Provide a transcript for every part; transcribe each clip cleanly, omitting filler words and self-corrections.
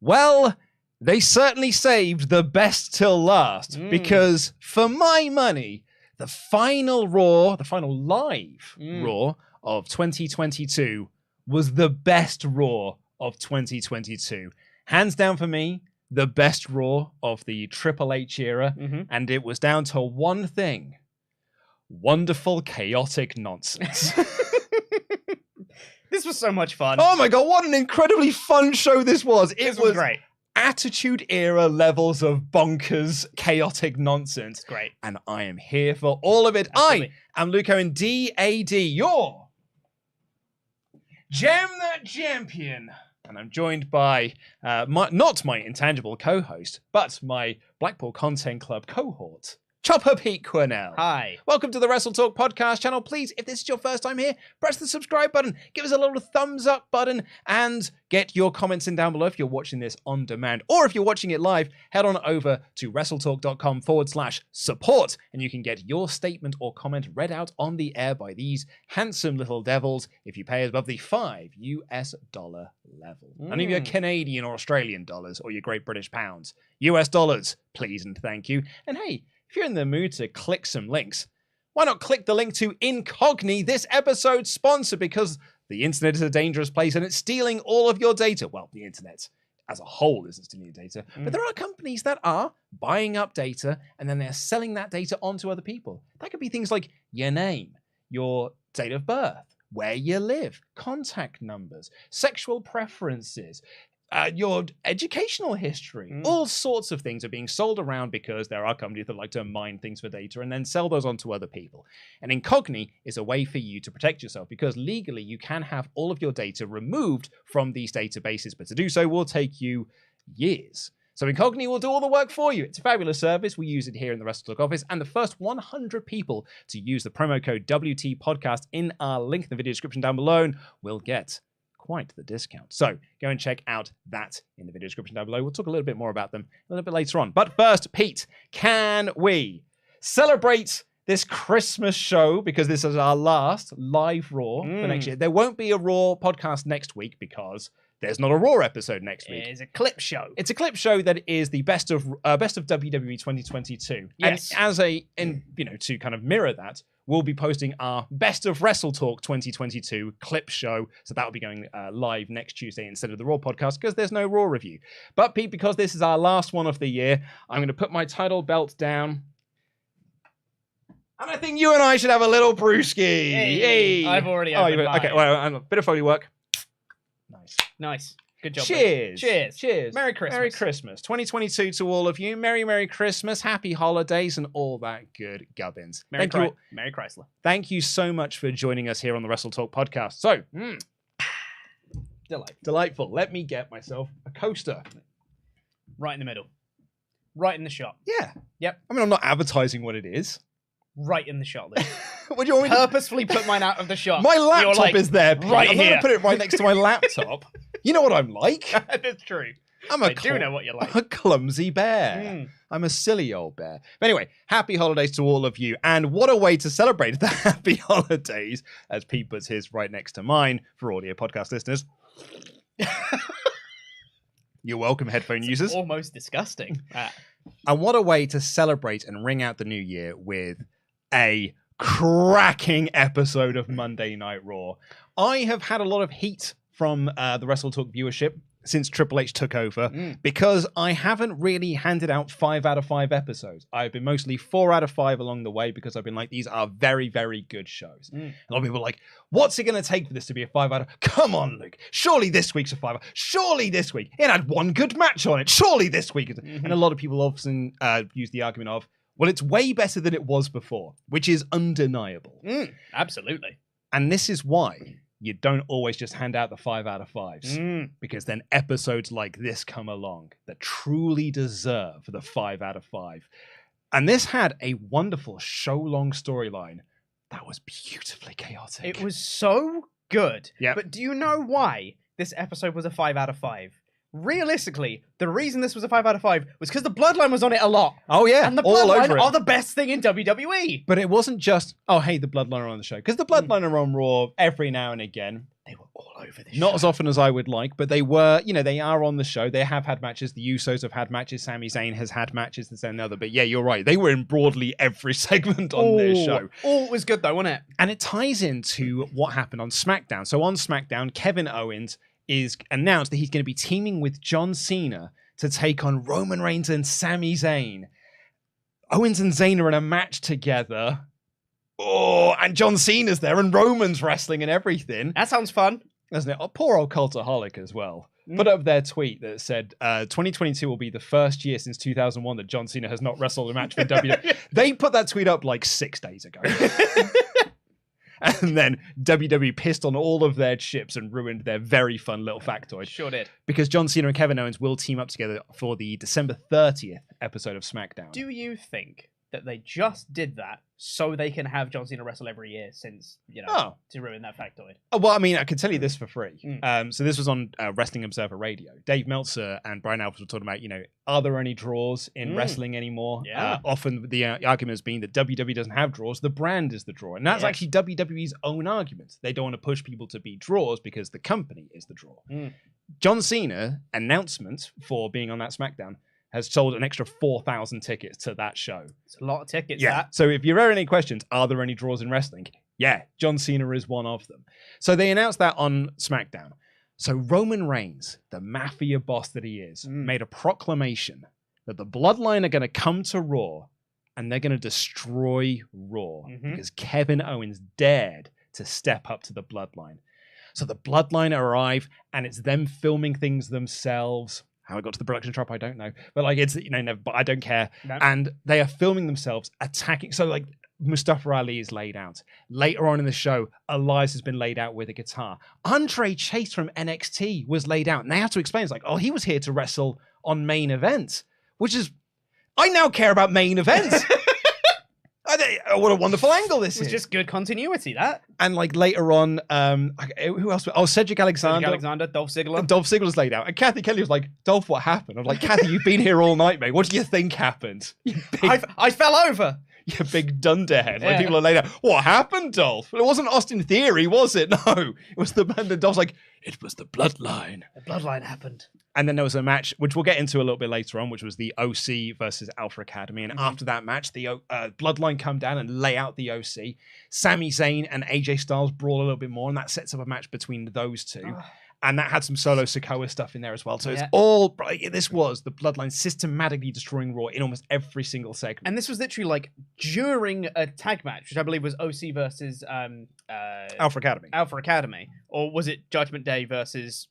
Well, they certainly saved the best till last, because for my money, the final Raw, the final live Raw of 2022 was the best Raw of 2022. Hands down for me, the best Raw of the Triple H era, and it was down to one thing: wonderful, chaotic nonsense. This was so much fun. Oh my god, what an incredibly fun show this was. It was great. Attitude era levels of bonkers, chaotic nonsense. Great. And I am here for all of it. Absolutely. I am Luke Owen, DAD, your Jam That Champion. And I'm joined by, not my intangible co-host, but my Blackpool Content Club cohort, Chopper Pete Quinnell. Hi. Welcome to the WrestleTalk Podcast channel. Please, if this is your first time here, press the subscribe button, give us a little thumbs up button, and get your comments in down below if you're watching this on demand. Or if you're watching it live, head on over to WrestleTalk.com/support, and you can get your statement or comment read out on the air by these handsome little devils if you pay above the $5 level. None of your Canadian or Australian dollars or your Great British pounds. US dollars, please and thank you. And hey, if you're in the mood to click some links, why not click the link to Incogni, this episode's sponsor, because the internet is a dangerous place and it's stealing all of your data. Well, the internet as a whole isn't stealing your data, but there are companies that are buying up data and then they're selling that data onto other people. That could be things like your name, your date of birth, where you live, contact numbers, sexual preferences, your educational history. All sorts of things are being sold around because there are companies that like to mine things for data and then sell those on to other people. And Incogni is a way for you to protect yourself, because legally you can have all of your data removed from these databases, but to do so will take you years. So Incogni will do all the work for you. It's a fabulous service. We use it here in the WrestleTalk office, and the first 100 people to use the promo code WT Podcast in our link in the video description down below will get quite the discount. So go and check out that in the video description down below. We'll talk a little bit more about them a little bit later on. But first, Pete, can we celebrate this Christmas show, because this is our last live Raw for next year? There won't be a Raw podcast next week because there's not a Raw episode next week. It's a clip show. It's a clip show that is the best of WWE 2022. Yes. And to kind of mirror that, we'll be posting our Best of WrestleTalk 2022 clip show. So that will be going live next Tuesday instead of the Raw podcast, because there's no Raw review. But Pete, because this is our last one of the year, I'm going to put my title belt down. And I think you and I should have a little brewski. Hey. I've already opened mine. Okay, well, a bit of Foley work. Nice. Good job. Cheers. Cheers. Cheers. Merry Christmas. Merry Christmas. 2022 to all of you. Merry Christmas. Happy holidays and all that good gubbins. Merry Chrysler. Thank you so much for joining us here on the WrestleTalk podcast. So, delightful. Let me get myself a coaster. Right in the middle. Right in the shot. Yeah. Yep. I mean, I'm not advertising what it is. Right in the shot, Luke. What do you want me to purposefully put mine out of the shot? My laptop is there, Pete. Right I'm here. not going to put it right next to my laptop. You know what I'm like. That's true. I do know what you're like. I'm a clumsy bear. I'm a silly old bear. But anyway, happy holidays to all of you. And what a way to celebrate the happy holidays, as Pete puts his right next to mine for audio podcast listeners. You're welcome, headphone users. Almost disgusting. And what a way to celebrate and ring out the new year with a cracking episode of Monday Night Raw. I have had a lot of heat from the WrestleTalk viewership since Triple H took over, because I haven't really handed out 5 out of 5 episodes. I've been mostly 4 out of 5 along the way, because I've been like, these are very, very good shows. A lot of people are like, what's it going to take for this to be a 5 out of... Come on, Luke. Surely this week's a 5. Surely this week. It had one good match on it. Surely this week. And a lot of people often use the argument of, well, it's way better than it was before, which is undeniable. Absolutely. And this is why you don't always just hand out the 5 out of 5s, because then episodes like this come along that truly deserve the 5 out of 5. And this had a wonderful show-long storyline that was beautifully chaotic. It was so good. Yep. But do you know why this episode was a 5 out of 5? Realistically, the reason this was a 5 out of 5 was because the Bloodline was on it a lot. Oh, yeah. And the all over Bloodline it. are the best thing in WWE. But it wasn't just, oh, hey, the Bloodline are on the show. Because the Bloodline are on Raw every now and again. They were all over this Not show. as often as I would like, but they were, they are on the show. They have had matches. The Usos have had matches. Sami Zayn has had matches, this and another. But yeah, you're right. They were in broadly every segment on this show. Oh, it was good though, wasn't it? And it ties into what happened on SmackDown. So on SmackDown, Kevin Owens is announced that he's going to be teaming with John Cena to take on Roman Reigns and Sami Zayn. Owens and Zayn are in a match together. Oh, and John Cena's there and Roman's wrestling and everything. That sounds fun. Doesn't it? Oh, poor old Cultaholic as well. Put up their tweet that said 2022 will be the first year since 2001 that John Cena has not wrestled a match for WWE. They put that tweet up like 6 days ago. And then WWE pissed on all of their chips and ruined their very fun little factoid. Sure did. Because John Cena and Kevin Owens will team up together for the December 30th episode of SmackDown. Do you think that they just did that so they can have John Cena wrestle every year since, to ruin that factoid? Well, I mean, I can tell you this for free. So this was on Wrestling Observer Radio. Dave Meltzer and Brian Alvarez were talking about, are there any draws in wrestling anymore? Yeah. Often the argument has been that WWE doesn't have draws. The brand is the draw. And that's actually WWE's own argument. They don't want to push people to be draws because the company is the draw. John Cena announcement for being on that SmackDown has sold an extra 4,000 tickets to that show. It's a lot of tickets, Yeah. that. So if you're ever any questions, are there any draws in wrestling? Yeah, John Cena is one of them. So they announced that on SmackDown. So Roman Reigns, the mafia boss that he is, made a proclamation that the Bloodline are going to come to Raw and they're going to destroy Raw because Kevin Owens dared to step up to the Bloodline. So the Bloodline arrive and it's them filming things themselves. How it got to the production drop, I don't know. But it's, never, but I don't care. No. And they are filming themselves attacking. So Mustafa Ali is laid out. Later on in the show, Elias has been laid out with a guitar. Andre Chase from NXT was laid out. And they have to explain, it's he was here to wrestle on main event, which is, I now care about main events. What a wonderful angle this is. It's just good continuity, that. And later on, who else? Oh, Cedric Alexander. Dolph Ziggler. Dolph Ziggler's laid out. And Kathy Kelly was like, Dolph, what happened? I'm like, Kathy, you've been here all night, mate. What do you think happened? I fell over. You big dunderhead. People are laid out. What happened, Dolph? Well, it wasn't Austin Theory, was it? No. It was the band. And Dolph's like, it was the Bloodline. The Bloodline happened. And then there was a match, which we'll get into a little bit later on, which was the OC versus Alpha Academy. And after that match, the Bloodline come down and lay out the OC. Sami Zayn and AJ Styles brawl a little bit more, and that sets up a match between those two. And that had some Solo Sikoa stuff in there as well. So it's all, this was the Bloodline systematically destroying Raw in almost every single segment. And this was literally during a tag match, which I believe was OC versus Alpha Academy. Alpha Academy. Or was it Judgment Day versus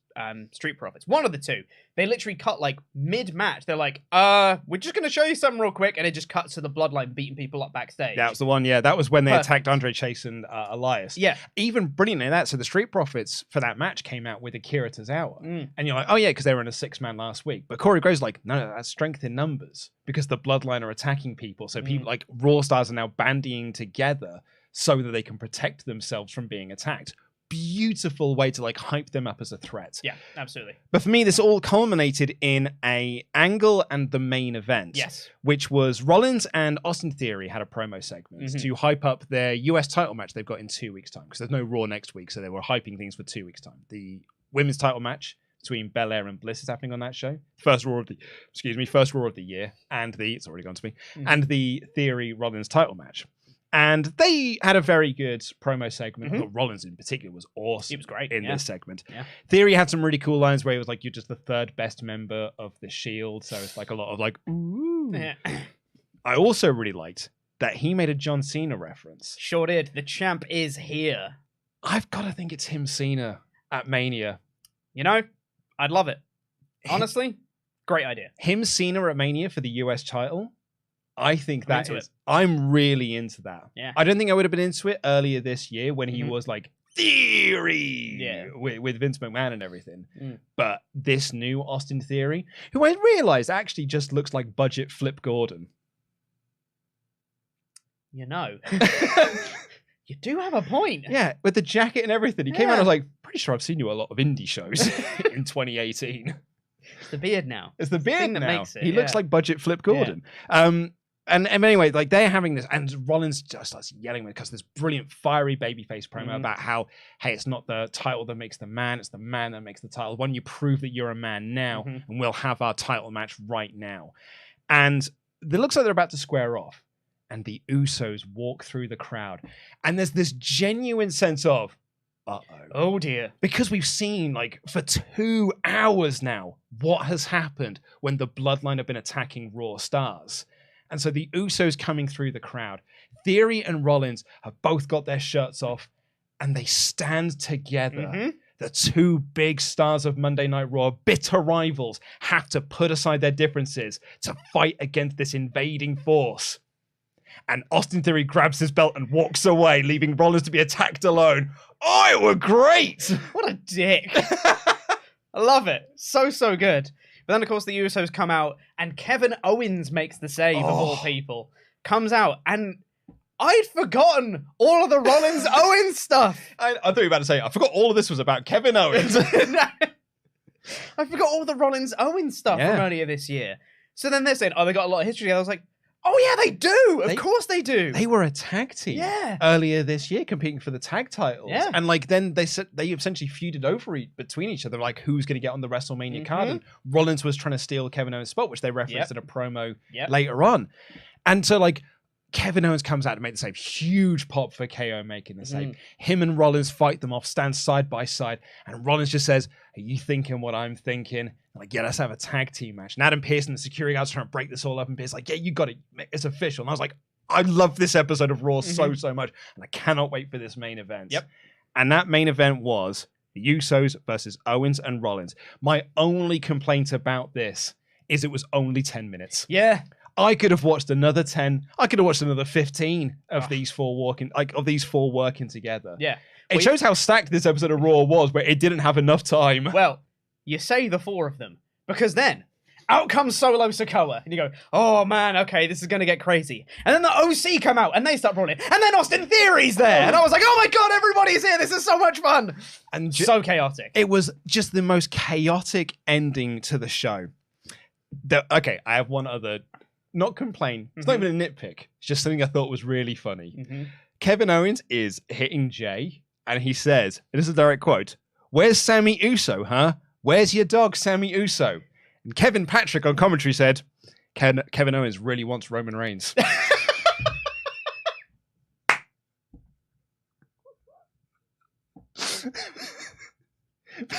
Street Profits? One of the two. They literally cut mid-match. They're like, we're just going to show you something real quick. And it just cuts to the Bloodline beating people up backstage. That was the one, yeah. That was when they attacked Andre Chase and Elias. Yeah. Even brilliant in that. So the Street Profits for that match came out with Akira Tozawa. And you're like, oh yeah, because they were in a 6-man last week. But Corey Graves like, no, that's strength in numbers. Because the Bloodline are attacking people. So people Raw stars are now bandying together so that they can protect themselves from being attacked. Beautiful way to hype them up as a threat. Yeah, absolutely. But for me, this all culminated in a angle and the main event. Yes. Which was Rollins and Austin Theory had a promo segment to hype up their US title match they've got in 2 weeks' time. Because there's no Raw next week, so they were hyping things for 2 weeks' time. The women's title match between Belair and Bliss is happening on that show. First Raw of the year. And it's already gone to me. And the Theory Rollins title match. And they had a very good promo segment. I thought Rollins in particular was awesome. He was great in this segment. Yeah. Theory had some really cool lines where he was like, you're just the third best member of the Shield. So it's a lot of ooh. Yeah. I also really liked that he made a John Cena reference. Sure did. The champ is here. I've got to think it's him Cena at Mania. I'd love it. Honestly, great idea. Him Cena at Mania for the US title. I think I'm really into that. Yeah. I don't think I would have been into it earlier this year when he was Theory with Vince McMahon and everything. But this new Austin Theory, who I realized actually just looks like budget Flip Gordon. You do have a point. Yeah, with the jacket and everything. He came out and I was like, pretty sure I've seen you at a lot of indie shows in 2018. It's the beard now. It's the beard that now. makes it, he looks like budget Flip Gordon. Yeah. And anyway, like they're having this, and Rollins just starts yelling because this brilliant fiery babyface promo about how, hey, it's not the title that makes the man, it's the man that makes the title. Why don't you prove that you're a man now, and we'll have our title match right now. And it looks like they're about to square off, and the Usos walk through the crowd, and there's this genuine sense of, oh dear, because we've seen like for 2 hours now what has happened when the Bloodline have been attacking Raw stars. And so the Usos coming through the crowd. Theory and Rollins have both got their shirts off, and they stand together. The 2 big stars of Monday Night Raw, bitter rivals, have to put aside their differences to fight against this invading force. And Austin Theory grabs his belt and walks away, leaving Rollins to be attacked alone. Oh, it were great! What a dick. I love it. So good. But then, of course, the Usos come out, and Kevin Owens makes the save, of all people. Comes out, and I'd forgotten all of the Rollins-Owens stuff. I thought you were about to say, I forgot all of this was about Kevin Owens. I forgot all the Rollins-Owens stuff from earlier this year. So then they're saying, oh, they got a lot of history. I was like, oh, yeah, they do. Of course they do. They were a tag team earlier this year competing for the tag titles. Yeah. And like then they essentially feuded between each other, like who's going to get on the WrestleMania card. And Rollins was trying to steal Kevin Owens' spot, which they referenced in a promo later on. And so like Kevin Owens comes out to make the save. Huge pop for KO making the save. Him and Rollins fight them off, stand side by side. And Rollins just says, are you thinking what I'm thinking? I'm like, yeah, let's have a tag team match. And Adam Pearce and the security guards trying to break this all up. And Pearce like, yeah, you got it. It's official. And I was like, I love this episode of Raw so much. And I cannot wait for this main event. Yep. And that main event was the Usos versus Owens and Rollins. My only complaint about this is it was only 10 minutes. Yeah. I could have watched another 10. I could have watched another 15 of these 4 working together. Yeah. It shows how stacked this episode of Raw was, where it didn't have enough time. Well, you say the 4 of them, because then out comes Solo Sikoa, and you go, oh man, okay, this is going to get crazy. And then the OC come out, and they start brawling, and then Austin Theory's there, and I was like, oh my god, everybody's here, this is so much fun! And so chaotic. It was just the most chaotic ending to the show. Okay, I have one other, not complaint, it's not even a nitpick, it's just something I thought was really funny. Kevin Owens is hitting Jay, and he says, and this is a direct quote, "Where's Sami Uso, huh? Where's your dog, Sami Uso?" And Kevin Patrick on commentary said, Kevin Owens really wants Roman Reigns.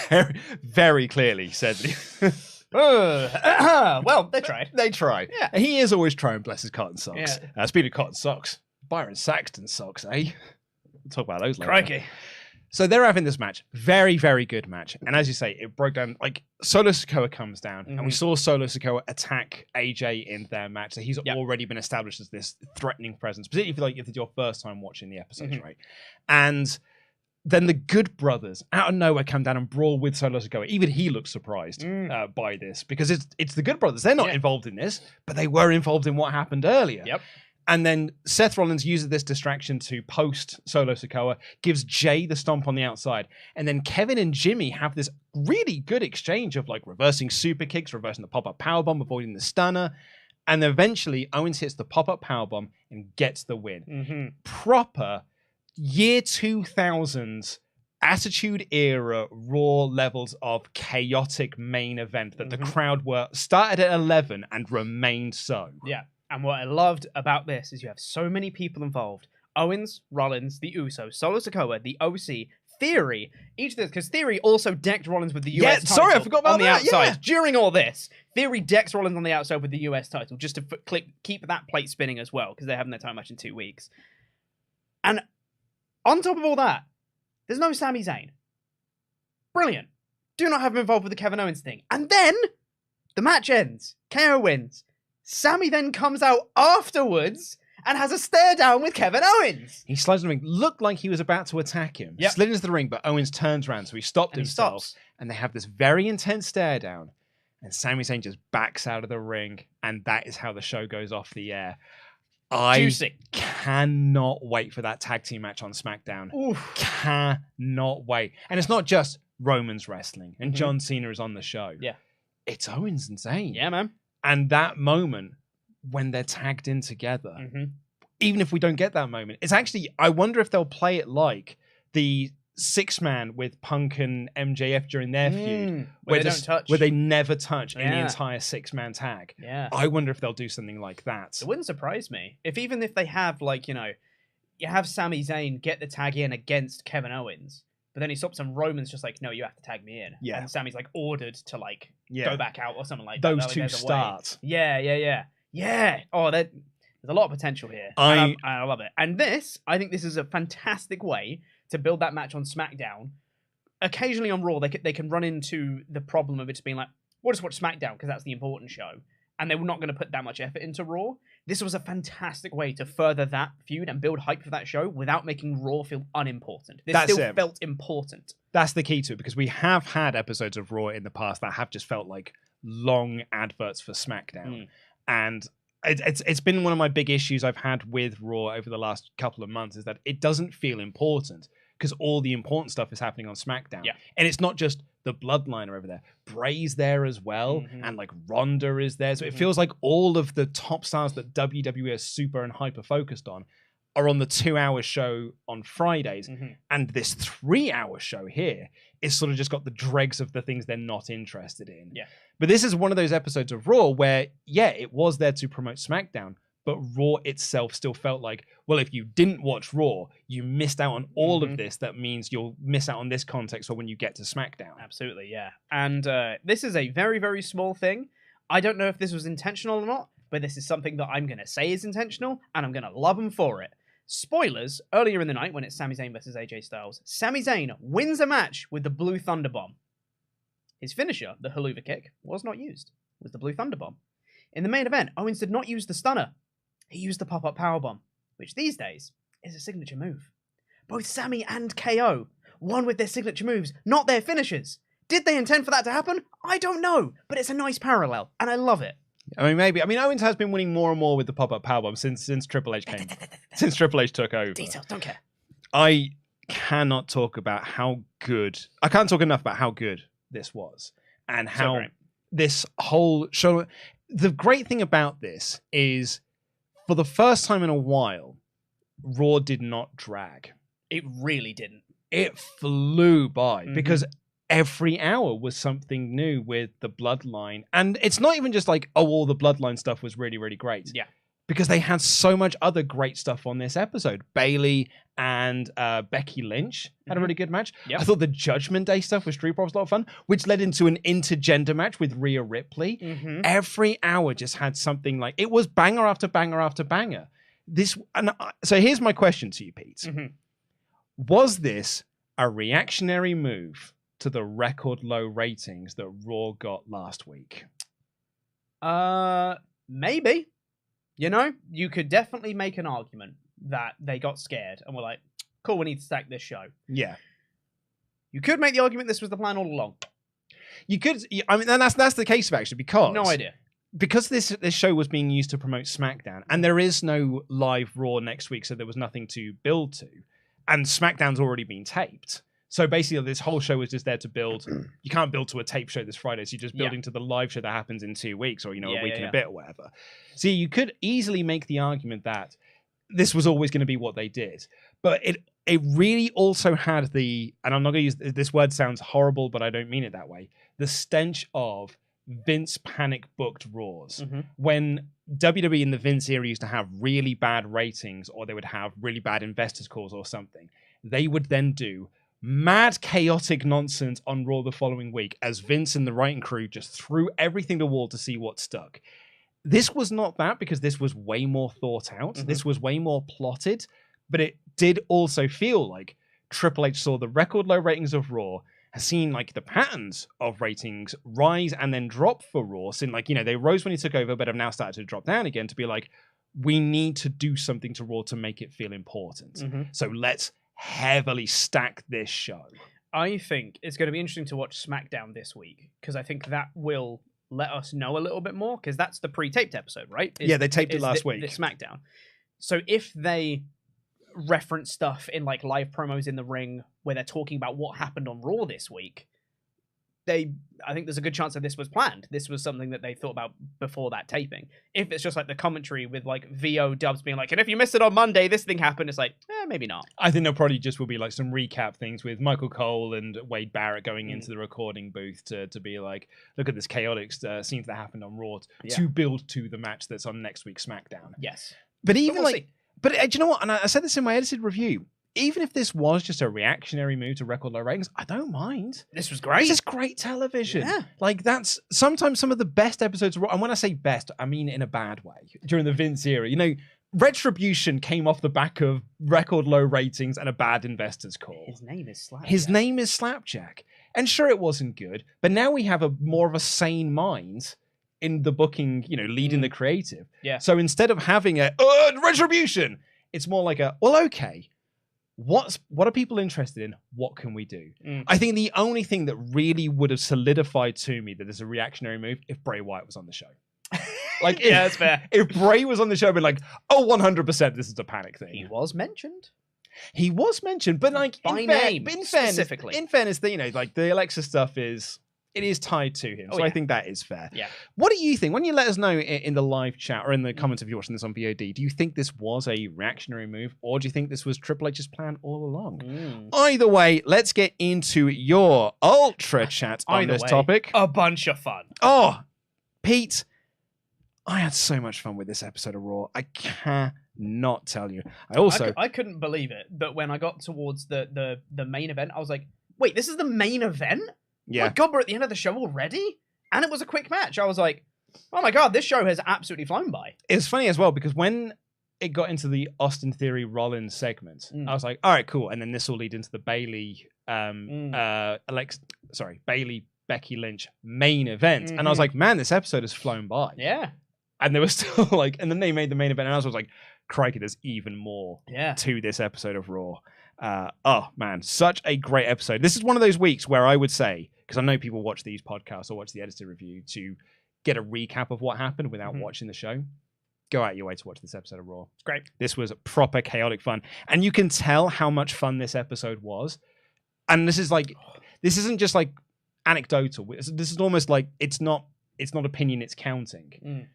very, very clearly said. Well, they tried. They tried. Yeah. He is always trying, bless his cotton socks. Yeah. Speaking of cotton socks, Byron Saxton socks, eh? We'll talk about those later. Crikey. So they're having this match. Very, very good match. And as you say, it broke down, like, Solo Sikoa comes down, and we saw Solo Sikoa attack AJ in their match. So he's already been established as this threatening presence, particularly if it's your first time watching the episodes, right? And then the Good Brothers, out of nowhere, come down and brawl with Solo Sikoa. Even he looks surprised by this, because it's the Good Brothers. They're not involved in this, but they were involved in what happened earlier. Yep. And then Seth Rollins uses this distraction to post Solo Sikoa, gives Jay the stomp on the outside. And then Kevin and Jimmy have this really good exchange of like reversing super kicks, reversing the pop-up powerbomb, avoiding the stunner. And eventually Owens hits the pop-up powerbomb and gets the win. Proper year 2000s Attitude Era Raw levels of chaotic main event that the crowd were started at 11 and remained so. Yeah. And what I loved about this is you have so many people involved. Owens, Rollins, the Usos, Solo Sikoa, the OC, Theory. Each of this, because Theory also decked Rollins with the US title. Sorry, I forgot about on the that. outside. During all this, Theory decks Rollins on the outside with the US title, just to keep that plate spinning as well, because they're having their time match in 2 weeks. And on top of all that, there's no Sami Zayn. Brilliant. Do not have him involved with the Kevin Owens thing. And then, the match ends. KO wins. Sami then comes out afterwards and has a stare down with Kevin Owens. He slides in the ring. Looked like he was about to attack him. Slid into the ring, but Owens turns around, so he stopped himself. And they have this very intense stare down. And Sami Zayn just backs out of the ring. And that is how the show goes off the air. Juicy. Cannot wait for that tag team match on SmackDown. Oof. Cannot wait. And it's not just Roman's wrestling. And John Cena is on the show. Yeah. It's Owens and Zayn. Yeah, man. And that moment, when they're tagged in together. Mm-hmm. Even if we don't get that moment, it's actually, I wonder if they'll play it like the 6-man with Punk and MJF during their feud, where they don't touch, where they never touch in the entire 6-man tag. Yeah, I wonder if they'll do something like that. It wouldn't surprise me even if they have, like, you have Sami Zayn get the tag in against Kevin Owens, but then he stops and Roman's just like, no, you have to tag me in. Yeah, and Sami's like ordered to like go back out or something like that. Those two start. Yeah. Oh, there's a lot of potential here. I love it. And I think this is a fantastic way to build that match on SmackDown. Occasionally on Raw, they can run into the problem of it just being like, we'll just watch SmackDown because that's the important show. And they were not going to put that much effort into Raw. This was a fantastic way to further that feud and build hype for that show without making Raw feel unimportant. This still felt important. That's the key to it, because we have had episodes of Raw in the past that have just felt like long adverts for SmackDown. And it's been one of my big issues I've had with Raw over the last couple of months, is that it doesn't feel important because all the important stuff is happening on SmackDown. Yeah. And it's not just the Bloodline are over there. Bray's there as well. And like Ronda is there. So it feels like all of the top stars that WWE is super and hyper focused on are on the 2-hour show on Fridays. And this 3-hour show here is sort of just got the dregs of the things they're not interested in. Yeah. But this is one of those episodes of Raw where, yeah, it was there to promote SmackDown, but Raw itself still felt like, well, if you didn't watch Raw, you missed out on all of this. That means you'll miss out on this context for when you get to SmackDown. Absolutely, yeah. And this is a very, very small thing. I don't know if this was intentional or not, but this is something that I'm going to say is intentional, and I'm going to love them for it. Spoilers, earlier in the night when it's Sami Zayn versus AJ Styles, Sami Zayn wins a match with the Blue Thunder Bomb. His finisher, the Haluva Kick, was not used. It was the Blue Thunder Bomb. In the main event, Owens did not use the Stunner. He used the Pop-Up Powerbomb, which these days is a signature move. Both Sami and KO won with their signature moves, not their finishers. Did they intend for that to happen? I don't know, but it's a nice parallel, and I love it. I mean, maybe. I mean, Owens has been winning more and more with the pop-up powerbomb since Triple H came, since Triple H took over. Details, don't care. I cannot talk about how good. I can't talk enough about how good this was, and how this whole show. The great thing about this is, for the first time in a while, Raw did not drag. It really didn't. It flew by because every hour was something new with the Bloodline. And it's not even just like, oh, all the Bloodline stuff was really, really great. Yeah. Because they had so much other great stuff on this episode. Bayley and Becky Lynch had a really good match. Yep. I thought the Judgment Day stuff with Street Profits was a lot of fun, which led into an intergender match with Rhea Ripley. Every hour just had something like, it was banger after banger after banger. So here's my question to you, Pete. Was this a reactionary move to the record low ratings that Raw got last week? Maybe. You know, you could definitely make an argument that they got scared and were like, cool, we need to stack this show. Yeah. You could make the argument this was the plan all along. You could. I mean, and that's the case, actually, because... No idea. Because this show was being used to promote SmackDown, and there is no live Raw next week, so there was nothing to build to. And SmackDown's already been taped. So basically, this whole show was just there to build. You can't build to a tape show this Friday, so you're just building to the live show that happens in 2 weeks, or a week and a bit, or whatever. So you could easily make the argument that this was always going to be what they did, but it really also had the, and I'm not going to use this word, sounds horrible, but I don't mean it that way, the stench of Vince panic booked Raws. When WWE in the Vince era used to have really bad ratings, or they would have really bad investors calls or something, they would then do mad chaotic nonsense on Raw the following week as Vince and the writing crew just threw everything to the wall to see what stuck. This was not that, because this was way more thought out. This was way more plotted, but it did also feel like Triple H saw the record low ratings of Raw, has seen like the patterns of ratings rise and then drop for Raw. So like, they rose when he took over, but have now started to drop down again, to be like, we need to do something to Raw to make it feel important. So let's heavily stack this show. I think it's going to be interesting to watch SmackDown this week, because I think that will let us know a little bit more, because that's the pre-taped episode, right? They taped it last week. The SmackDown. So if they reference stuff in like live promos in the ring where they're talking about what happened on Raw this week, I think there's a good chance that this was planned. This was something that they thought about before that taping. If it's just like the commentary with like VO dubs being like, and if you missed it on Monday, this thing happened, it's like, maybe not. I think there probably just will be like some recap things with Michael Cole and Wade Barrett going into the recording booth to be like, look at this chaotic scenes that happened on Raw to build to the match that's on next week's SmackDown. Yes. But even do you know what? And I said this in my edited review. Even if this was just a reactionary move to record low ratings, I don't mind. This was great. This is great television. Yeah. Like, that's sometimes some of the best episodes of Raw. And when I say best, I mean in a bad way. During the Vince era, you know, Retribution came off the back of record low ratings and a bad investors call. His name is Slapjack. His name is Slapjack. And sure, it wasn't good, but now we have more of a sane mind in the booking, you know, leading the creative. Yeah. So instead of having a Retribution, it's more like okay. What are people interested in? What can we do? I think the only thing that really would have solidified to me that there's a reactionary move if Bray Wyatt was on the show. Like, yeah, that's fair. If Bray was on the show, I'd be like, 100% this is a panic thing. He was mentioned. He was mentioned, but like by name, specifically. In fairness, you know, like the Alexa stuff is tied to him. So I think that is fair. Yeah. What do you think? When you let us know in the live chat or in the comments if you're watching this on VOD, do you think this was a reactionary move or do you think this was Triple H's plan all along? Either way, let's get into your Ultra Chat on this topic. A bunch of fun. Oh, Pete, I had so much fun with this episode of Raw. I cannot tell you. I couldn't believe it, but when I got towards the main event, I was like, wait, this is the main event? Yeah. Oh my God, we're at the end of the show already? And it was a quick match. I was like, oh my God, this show has absolutely flown by. It's funny as well, because when it got into the Austin Theory Rollins segment, I was like, all right, cool. And then this will lead into the Bayley, Bayley, Becky Lynch main event. And I was like, man, this episode has flown by. Yeah. And there was still like, and then they made the main event and I was like, crikey, there's even more to this episode of Raw. Oh man, such a great episode. This is one of those weeks where I would say, because I know people watch these podcasts or watch the edited review to get a recap of what happened without watching the show. Go out your way to watch this episode of Raw. It's great. This was proper chaotic fun. And you can tell how much fun this episode was. And this isn't just like anecdotal. This is almost like it's not opinion, it's counting.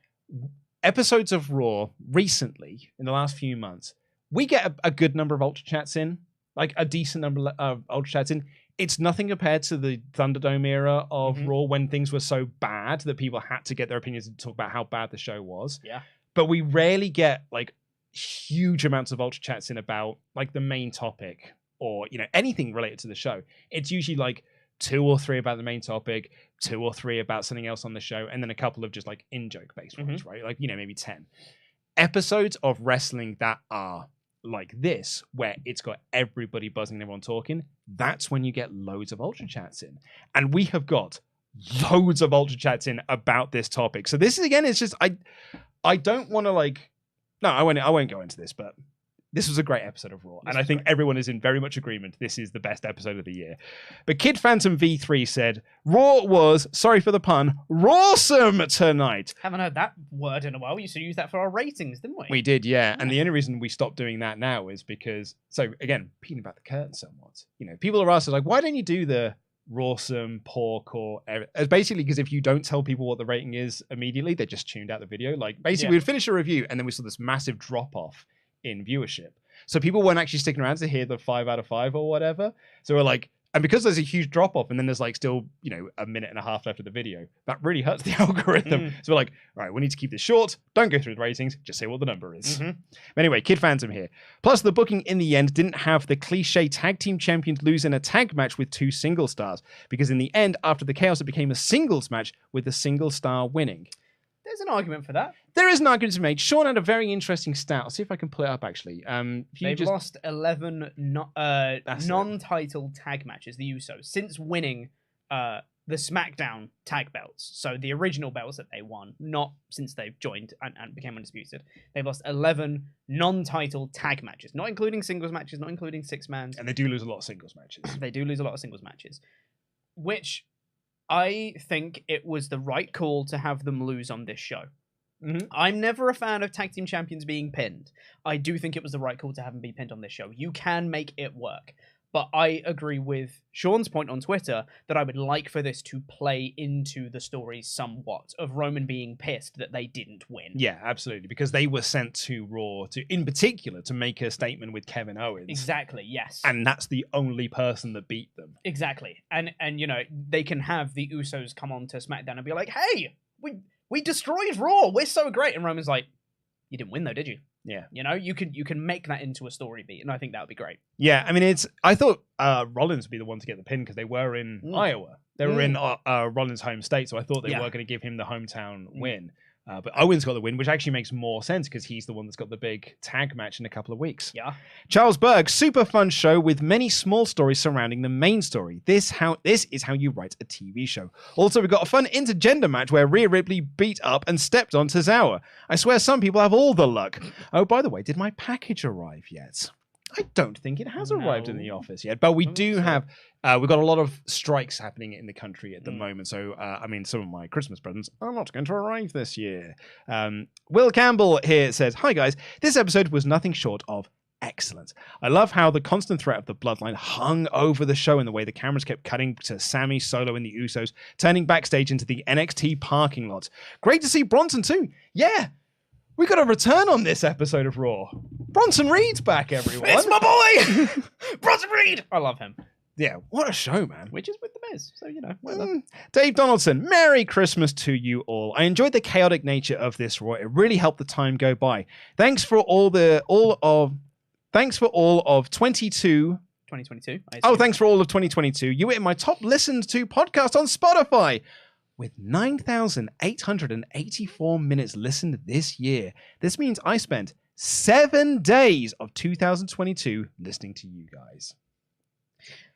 Episodes of Raw recently, in the last few months, we get a good number of Ultra Chats in, like a decent number of Ultra Chats in. It's nothing compared to the Thunderdome era of Raw when things were so bad that people had to get their opinions and talk about how bad the show was. Yeah. But we rarely get like huge amounts of Ultra Chats in about like the main topic or, you know, anything related to the show. It's usually like 2 or 3 about the main topic, 2 or 3 about something else on the show, and then a couple of just like in-joke based ones, right? Like, you know, maybe 10. Episodes of wrestling that are like this, where it's got everybody buzzing and everyone talking, that's when you get loads of Ultra Chats in. And we have got loads of Ultra Chats in about this topic. So this is, again, it's just, I don't want to like, no, I won't go into this, but this was a great episode of Raw. And I think everyone is in very much agreement. This is the best episode of the year. But Kid Phantom V3 said, Raw was, sorry for the pun, rawsome tonight. Haven't heard that word in a while. We used to use that for our ratings, didn't we? We did, yeah. And the only reason we stopped doing that now is because, so again, peeling back the curtain somewhat. You know, people are asking, like, why don't you do the rawsome, pork, or it's basically because if you don't tell people what the rating is immediately, they just tuned out the video. Like, basically, we'd finish a review and then we saw this massive drop off in viewership. So people weren't actually sticking around to hear the 5 out of 5 or whatever. So we're like, and because there's a huge drop off and then there's like still, you know, a minute and a half left of the video, that really hurts the algorithm. So we're like, all right, we need to keep this short. Don't go through the ratings. Just say what the number is. But anyway, Kid Phantom here. Plus, the booking in the end didn't have the cliche tag team champions lose in a tag match with 2 single stars. Because in the end, after the chaos, it became a singles match with the single star winning. There's an argument for that. There is an argument to be made. Sean had a very interesting stat. I'll see if I can pull it up, actually. They've lost 11 non-title tag matches, the Usos, since winning the SmackDown tag belts. So the original belts that they won, not since they've joined and became undisputed. They've lost 11 non-title tag matches, not including singles matches, not including 6-mans. And they do lose a lot of singles matches. They do lose a lot of singles matches, which I think it was the right call to have them lose on this show. I'm never a fan of tag team champions being pinned. I do think it was the right call to have them be pinned on this show. You can make it work. But I agree with Sean's point on Twitter that I would like for this to play into the story somewhat of Roman being pissed that they didn't win. Yeah, absolutely. Because they were sent to Raw in particular to make a statement with Kevin Owens. Exactly, yes. And that's the only person that beat them. Exactly. And you know, they can have the Usos come on to SmackDown and be like, hey, we destroyed Raw. We're so great. And Roman's like, you didn't win though, did you? Yeah. You know, you can make that into a story beat, and I think that would be great. Yeah, I mean, I thought Rollins would be the one to get the pin because they were in Iowa. They were in Rollins' home state, so I thought they were going to give him the hometown win. But Owens got the win, which actually makes more sense because he's the one that's got the big tag match in a couple of weeks. Yeah. Charles Berg, super fun show with many small stories surrounding the main story. This is how you write a TV show. Also, we got a fun intergender match where Rhea Ripley beat up and stepped on Tozama. I swear some people have all the luck. Oh, by the way, did my package arrive yet? I don't think it has arrived in the office yet, but we do have. We've got a lot of strikes happening in the country at the moment, so I mean, some of my Christmas presents are not going to arrive this year. Will Campbell here says, "Hi guys, this episode was nothing short of excellent. I love how the constant threat of the bloodline hung over the show and the way the cameras kept cutting to Sami, Solo, and the Usos, turning backstage into the NXT parking lot. Great to see Bronson too. Yeah." We got a return on this episode of Raw. Bronson Reed's back, everyone. It's my boy! Bronson Reed! I love him. Yeah, what a show, man. Which is with the Miz, so, you know. Whatever. Dave Donaldson, Merry Christmas to you all. I enjoyed the chaotic nature of this Raw. It really helped the time go by. Thanks for all of 2022. 2022. Oh, thanks for all of 2022. You were in my top listened to podcast on Spotify. With 9,884 minutes listened this year. This means I spent 7 days of 2022 listening to you guys.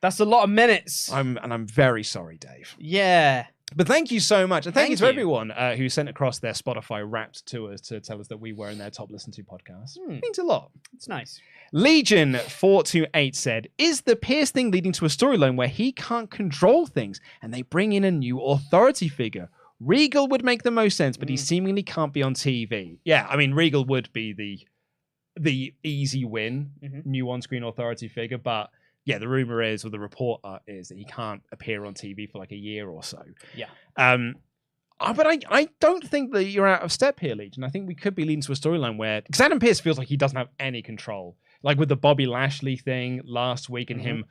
That's a lot of minutes. I'm very sorry, Dave. Yeah. But thank you so much. And thank you to everyone who sent across their Spotify Wrapped to us to tell us that we were in their top listened to podcast. It means a lot. It's nice. Legion428 said, is the Pierce thing leading to a storyline where he can't control things and they bring in a new authority figure? Regal would make the most sense, but he seemingly can't be on TV. Yeah, I mean, Regal would be the easy win, new on-screen authority figure, but yeah, the rumor is, or the report is, that he can't appear on TV for like a year or so. Yeah. But I don't think that you're out of step here, Legion. I think we could be leading to a storyline where... Because Adam Pearce feels like he doesn't have any control. Like with the Bobby Lashley thing last week and him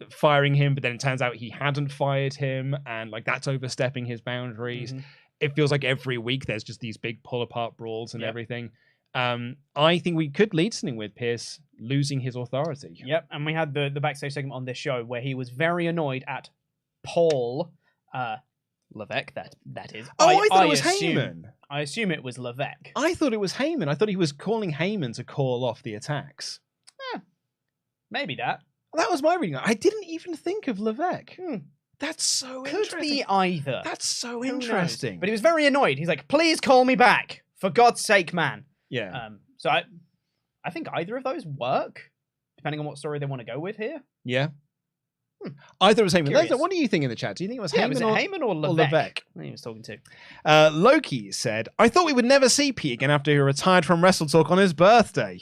firing him, but then it turns out he hadn't fired him, and like that's overstepping his boundaries. It feels like every week there's just these big pull-apart brawls and everything. I think we could lead something with Pierce losing his authority. Yep, and we had the backstage segment on this show where he was very annoyed at Paul Levesque, that is. Oh, I thought it was Heyman. I assume it was Levesque. I thought it was Heyman. I thought he was calling Heyman to call off the attacks. Maybe that. That was my reading. I didn't even think of Levesque. That's so interesting. Could be either. That's so interesting. But he was very annoyed. He's like, please call me back. For God's sake, man. Yeah. So I think either of those work, depending on what story they want to go with here. Yeah. I thought it was Heyman. What do you think in the chat? Do you think it was Heyman or Levesque? I think he was talking to. Loki said, I thought we would never see Pete again after he retired from WrestleTalk on his birthday.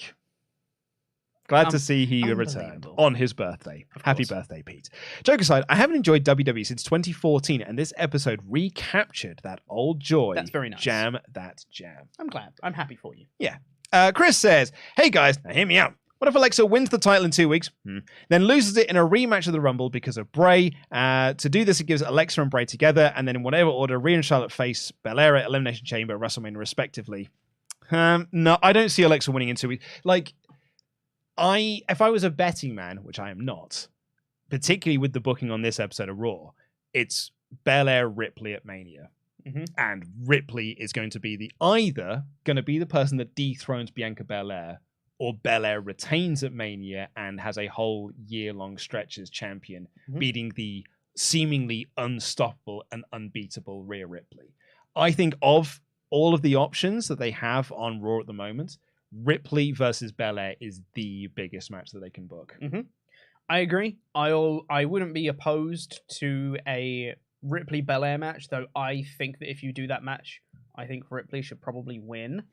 Glad to see he returned on his birthday. Happy birthday, Pete. Joke aside, I haven't enjoyed WWE since 2014, and this episode recaptured that old joy. That's very nice. Jam that jam. I'm glad. I'm happy for you. Yeah. Chris says, hey guys, now hear me out. What if Alexa wins the title in 2 weeks, then loses it in a rematch of the Rumble because of Bray? To do this, it gives Alexa and Bray together, and then in whatever order, Rhea and Charlotte face Belair at Elimination Chamber, WrestleMania, respectively. No, I don't see Alexa winning in 2 weeks. Like, if I was a betting man, which I am not, particularly with the booking on this episode of Raw, it's Belair Ripley at Mania. And Ripley is going to be either going to be the person that dethrones Bianca Belair, or Belair retains at Mania and has a whole year-long stretch as champion, beating the seemingly unstoppable and unbeatable Rhea Ripley. I think of all of the options that they have on Raw at the moment, Ripley versus Belair is the biggest match that they can book. I agree. I wouldn't be opposed to a Ripley Belair match, though I think that if you do that match, I think Ripley should probably win.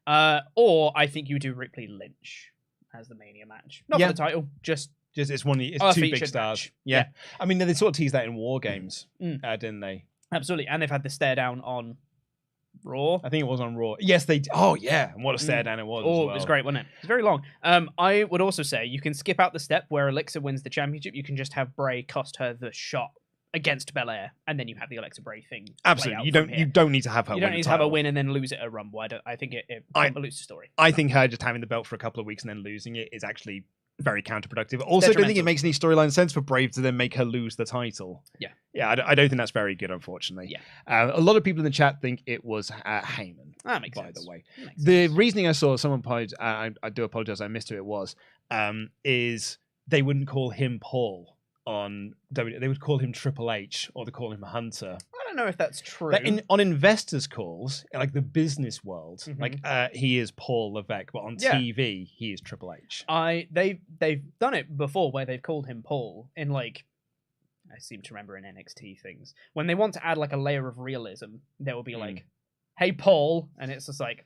Or I think you do Ripley Lynch as the Mania match. Not for the title, just Just it's two big stars. Match. Yeah. I mean, they sort of teased that in War Games, didn't they? Absolutely, and they've had the stare down on Raw. I think it was on Raw. Yes, they. Oh yeah, and what a stare down it was. Oh, it was great, wasn't it? It's very long. I would also say you can skip out the step where Alexa wins the championship. You can just have Bray cost her the shot against Belair, and then you have the Alexa Bray thing. Absolutely, you don't need to have her. You don't need to have her win and then lose it at Rumble. I think it convolutes the story. I think her just having the belt for a couple of weeks and then losing it is actually very counterproductive. Also, I don't think it makes any storyline sense for Brave to then make her lose the title. Yeah, I don't think that's very good, unfortunately. Yeah, a lot of people in the chat think it was Heyman. That makes sense. By the way, the reasoning I saw, someone I do apologize, I missed who it was. Is they wouldn't call him Paul on WWE, they would call him Triple H, or they call him Hunter. I don't know if that's true. On investors' calls, like the business world, he is Paul Levesque, but on TV he is Triple H. They've done it before where they've called him Paul in I seem to remember in NXT things when they want to add like a layer of realism, there will be like, "Hey Paul," and it's just like.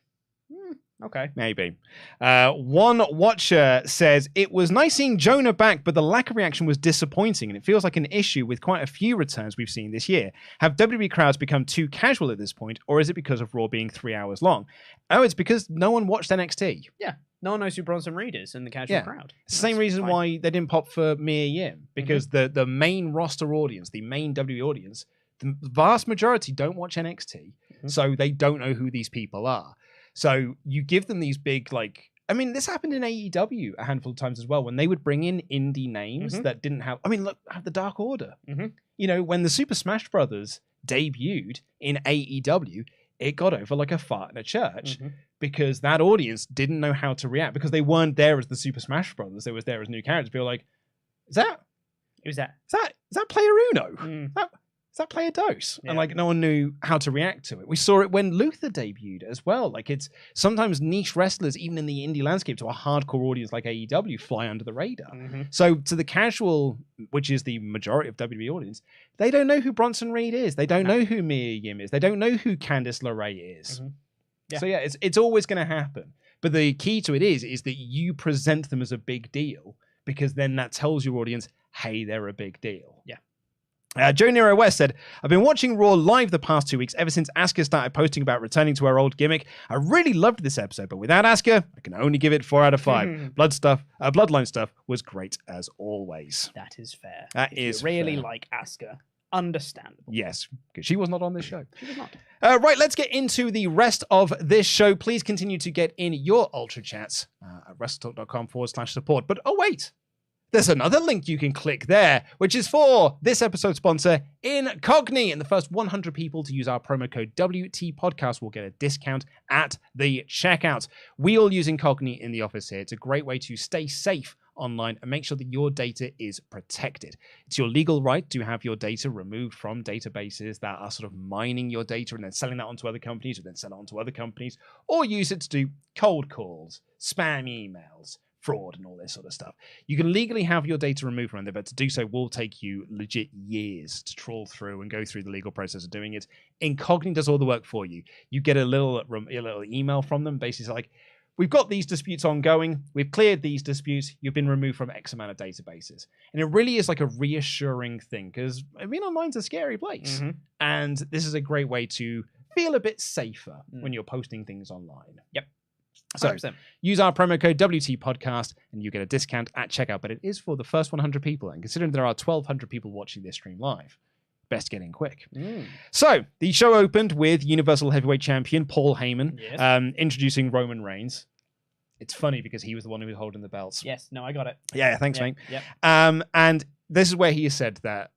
Okay. Maybe. One watcher says, it was nice seeing Jonah back, but the lack of reaction was disappointing, and it feels like an issue with quite a few returns we've seen this year. Have WWE crowds become too casual at this point, or is it because of Raw being 3 hours long? Oh, it's because no one watched NXT. Yeah. No one knows who Bronson Reed is in the casual crowd. It's the same reason why they didn't pop for Mia Yim, because the main roster audience, the main WWE audience, the vast majority don't watch NXT, so they don't know who these people are. So you give them these big, this happened in AEW a handful of times as well, when they would bring in indie names that didn't have, have the Dark Order. You know, when the Super Smash Brothers debuted in AEW, it got over like a fart in a church because that audience didn't know how to react because they weren't there as the Super Smash Brothers. They was there as new characters. People were like, Is that Player Uno? Is that Player Dose? Yeah. And no one knew how to react to it. We saw it when Luther debuted as well. It's sometimes niche wrestlers, even in the indie landscape, to a hardcore audience like AEW, fly under the radar. So to the casual, which is the majority of WWE audience, they don't know who Bronson Reed is. They don't know who Mia Yim is. They don't know who Candice LeRae is. So yeah, it's always going to happen. But the key to it is that you present them as a big deal, because then that tells your audience, hey, they're a big deal. Yeah. Joe Nero West said, I've been watching Raw live the past 2 weeks, ever since Asuka started posting about returning to her old gimmick. I really loved this episode, but without Asuka, I can only give it 4 out of 5. Bloodline stuff was great as always. That is fair. That is really fair. Like Asuka. Understandable. Yes, because she was not on this show. She was not. Right, let's get into the rest of this show. Please continue to get in your Ultra Chats at WrestleTalk.com/support. But oh, wait. There's another link you can click there, which is for this episode's sponsor, Incogni. And the first 100 people to use our promo code WT Podcast will get a discount at the checkout. We all use Incogni in the office here. It's a great way to stay safe online and make sure that your data is protected. It's your legal right to have your data removed from databases that are sort of mining your data and then selling that onto other companies, or then sell it onto other companies, or use it to do cold calls, spam emails, fraud, and all this sort of stuff. You can legally have your data removed from there, but to do so will take you legit years to trawl through and go through the legal process of doing it. Incogni does all the work for you. You get a little email from them, basically like, we've got these disputes ongoing, we've cleared these disputes, you've been removed from X amount of databases. And it really is like a reassuring thing, because online's a scary place. And this is a great way to feel a bit safer when you're posting things online. Yep. 100%. So use our promo code WT Podcast and you get a discount at checkout, but it is for the first 100 people. And considering there are 1,200 people watching this stream live, best get in quick. So the show opened with Universal Heavyweight Champion Paul Heyman introducing Roman Reigns. It's funny because he was the one who was holding the belts. Yes, no, I got it. Yeah, thanks, mate. Yep. And this is where he has said that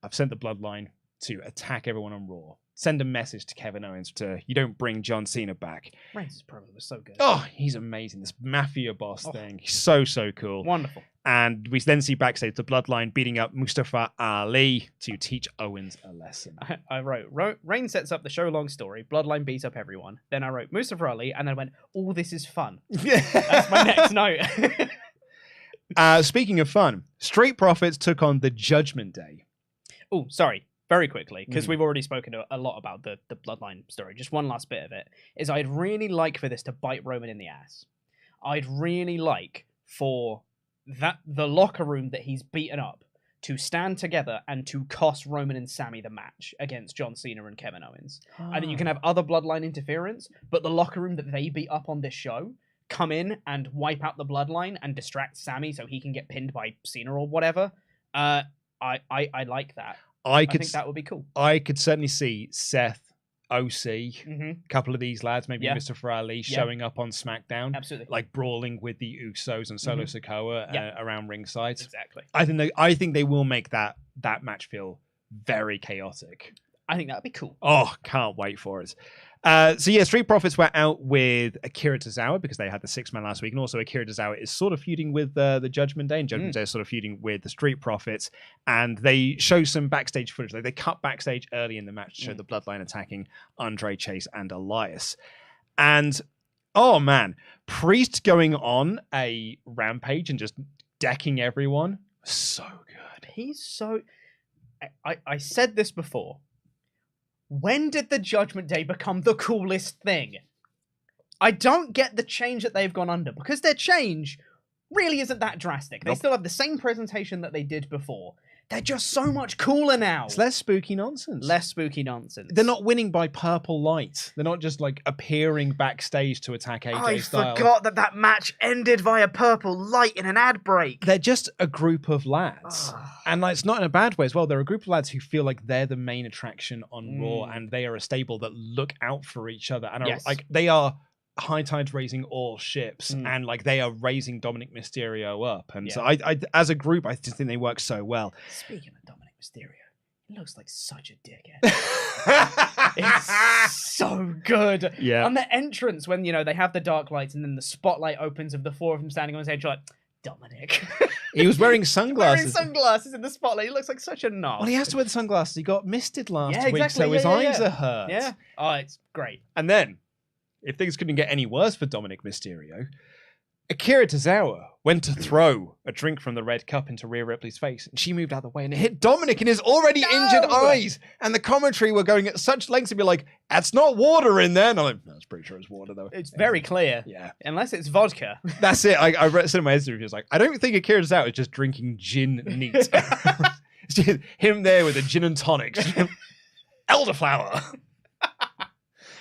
I've sent the Bloodline to attack everyone on Raw. Send a message to Kevin Owens you don't bring John Cena back. Reigns' promo was so good. Oh, he's amazing. This mafia boss thing. He's so cool. Wonderful. And we then see backstage the Bloodline beating up Mustafa Ali to teach Owens a lesson. I wrote, Reigns sets up the show-long story, Bloodline beats up everyone. Then I wrote Mustafa Ali, and then I went, oh, this is fun. That's my next note. Speaking of fun, Street Profits took on the Judgment Day. Oh, sorry. Very quickly, because we've already spoken a lot about the Bloodline story. Just one last bit of it is I'd really like for this to bite Roman in the ass. I'd really like for that the locker room that he's beaten up to stand together and to cost Roman and Sami the match against John Cena and Kevin Owens. And then you can have other bloodline interference, but the locker room that they beat up on this show come in and wipe out the bloodline and distract Sami so he can get pinned by Cena or whatever. I like that. I think that would be cool. I could certainly see Seth, OC, a couple of these lads, maybe Mustafa Ali showing up on SmackDown. Absolutely. Like brawling with the Usos and Solo Sikoa around ringside. Exactly. I think they will make that match feel very chaotic. I think that would be cool. Oh, can't wait for it. Street Profits were out with Akira Tozawa because they had the 6-man last week, and also Akira Tozawa is sort of feuding with the Judgment Day, and Judgment Day is sort of feuding with the Street Profits, and they show some backstage footage. Like, they cut backstage early in the match to show the Bloodline attacking Andre Chase and Elias. And, oh man, Priest going on a rampage and just decking everyone. So good. He's so... I said this before. When did the Judgment Day become the coolest thing? I don't get the change that they've gone under, because their change really isn't that drastic. They still have the same presentation that they did before. They're just so much cooler now. It's less spooky nonsense. Less spooky nonsense. They're not winning by purple light. They're not just like appearing backstage to attack AJ Styles. I forgot that match ended via purple light in an ad break. They're just a group of lads. And like, it's not in a bad way as well. They're a group of lads who feel like they're the main attraction on Raw, and they are a stable that look out for each other. And are, like, they are high tides raising all ships, and like they are raising Dominic Mysterio up. And so I as a group, I just think they work so well. Speaking of Dominic Mysterio, he looks like such a dickhead. It's so good. Yeah. On the entrance, when, you know, they have the dark lights and then the spotlight opens of the four of them standing on stage, you're like, Dominic. He was wearing sunglasses. In the spotlight. He looks like such a knob. Well, he has to wear the sunglasses. He got misted last week, so his eyes are hurt. Yeah. Oh, it's great. And then, if things couldn't get any worse for Dominic Mysterio, Akira Tozawa went to throw a drink from the red cup into Rhea Ripley's face, and she moved out of the way, and it hit Dominic in his already injured eyes. And the commentary were going at such lengths to be like, "That's not water in there." And I'm like, "No, it's pretty sure it's water, though." It's very clear. Yeah. Unless it's vodka. That's it. I read some of my editor reviews like, I don't think Akira Tozawa is just drinking gin neat. It's just him there with a gin and tonic. Elderflower.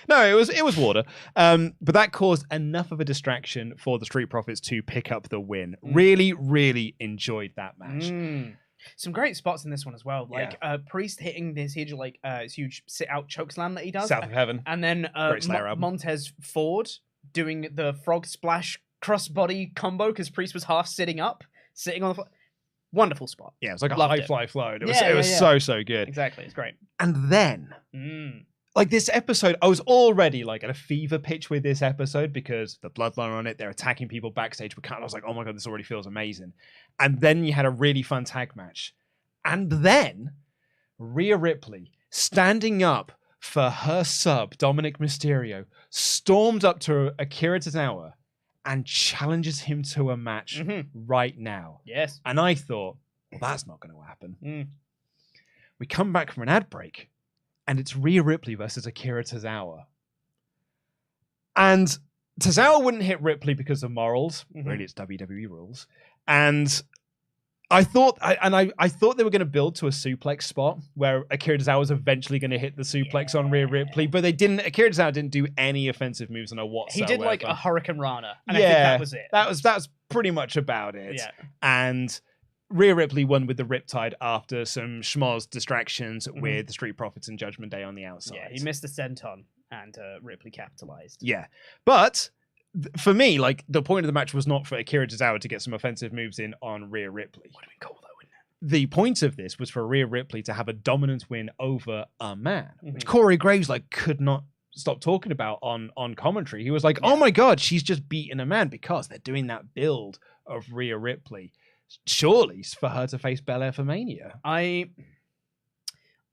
No, it was water. But that caused enough of a distraction for the Street Profits to pick up the win. Really, really enjoyed that match. Some great spots in this one as well. Like Priest hitting this huge huge sit-out chokeslam that he does. South of Heaven. And then Montez Ford doing the frog splash crossbody combo because Priest was half sitting on the floor. Wonderful spot. Yeah, it was like Loved a high fly float. It was so good. Exactly, it's great. And then... like this episode, I was already like at a fever pitch with this episode because the Bloodline on it, they're attacking people backstage. But I was like, oh my God, this already feels amazing. And then you had a really fun tag match. And then Rhea Ripley, standing up for her sub, Dominic Mysterio, stormed up to Akira Tozawa and challenges him to a match right now. Yes. And I thought, well, that's not going to happen. We come back from an ad break. And it's Rhea Ripley versus Akira Tozawa. And Tozawa wouldn't hit Ripley because of morals. Really, it's WWE rules. And I thought they were going to build to a suplex spot where Akira Tozawa was eventually going to hit the suplex on Rhea Ripley, but they didn't. Akira Tozawa didn't do any offensive moves on her whatsoever. He did like a Hurricane Rana, and I think that was it. That was pretty much about it. Yeah. And Rhea Ripley won with the Riptide after some schmoz distractions with the Street Profits and Judgment Day on the outside. Yeah, he missed the senton and Ripley capitalized. Yeah. But for me, like, the point of the match was not for Akira Tozawa to get some offensive moves in on Rhea Ripley. Would have been cool, though, wouldn't it? The point of this was for Rhea Ripley to have a dominant win over a man, which Corey Graves could not stop talking about on commentary. He was like, oh my God, she's just beaten a man because they're doing that build of Rhea Ripley. Surely for her to face Belair for Mania. I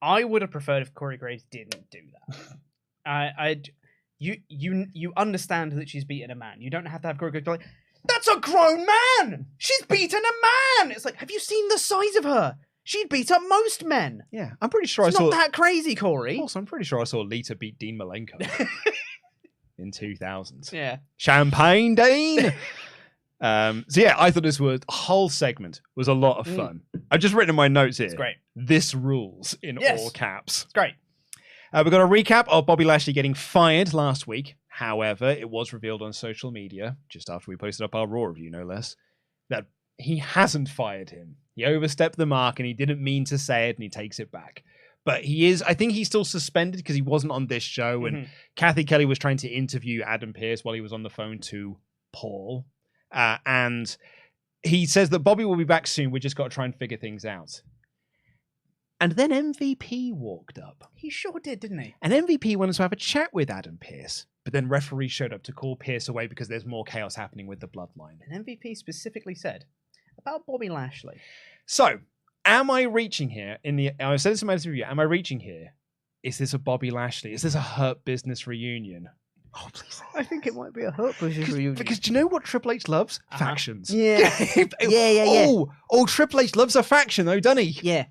would have preferred if Corey Graves didn't do that. You understand that she's beaten a man. You don't have to have Corey Graves be like, that's a grown man! She's beaten a man! It's like, have you seen the size of her? She'd beat up most men. Yeah, I'm pretty sure it's not that crazy, Corey. Also, I'm pretty sure I saw Lita beat Dean Malenko in 2000. Yeah. Champagne Dean! So yeah, I thought this whole segment was a lot of fun. I've just written in my notes here. It's great. This rules in all caps. It's great. We've got a recap of Bobby Lashley getting fired last week. However, it was revealed on social media, just after we posted up our Raw review, no less, that he hasn't fired him. He overstepped the mark and he didn't mean to say it and he takes it back. But I think he's still suspended because he wasn't on this show. And Kathy Kelly was trying to interview Adam Pearce while he was on the phone to Paul. And he says that Bobby will be back soon. We just got to try and figure things out. And then MVP walked up. He sure did, didn't he? And MVP wanted to have a chat with Adam Pearce. But then referee showed up to call Pearce away because there's more chaos happening with the bloodline. And MVP specifically said about Bobby Lashley. So, am I reaching here I've said this in my review, am I reaching here? Is this a Bobby Lashley? Is this a Hurt Business reunion? Oh, please. I think it might be a Hurt Business reunion. Because do you know what Triple H loves? Factions. Yeah. Oh, Triple H loves a faction though, doesn't he? Yeah.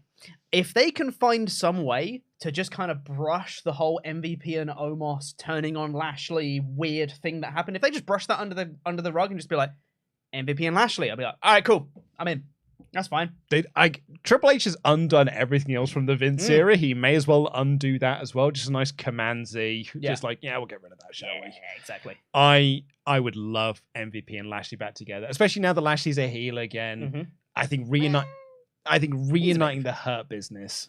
If they can find some way to just kind of brush the whole MVP and Omos turning on Lashley weird thing that happened, if they just brush that under the rug and just be like, MVP and Lashley, I'll be like, all right, cool. I'm in. That's fine. Triple H has undone everything else from the Vince era. He may as well undo that as well. Just a nice command-Z. Just like, we'll get rid of that, shall we? Yeah, exactly. I would love MVP and Lashley back together, especially now that Lashley's a heel again. I think reuniting the Hurt Business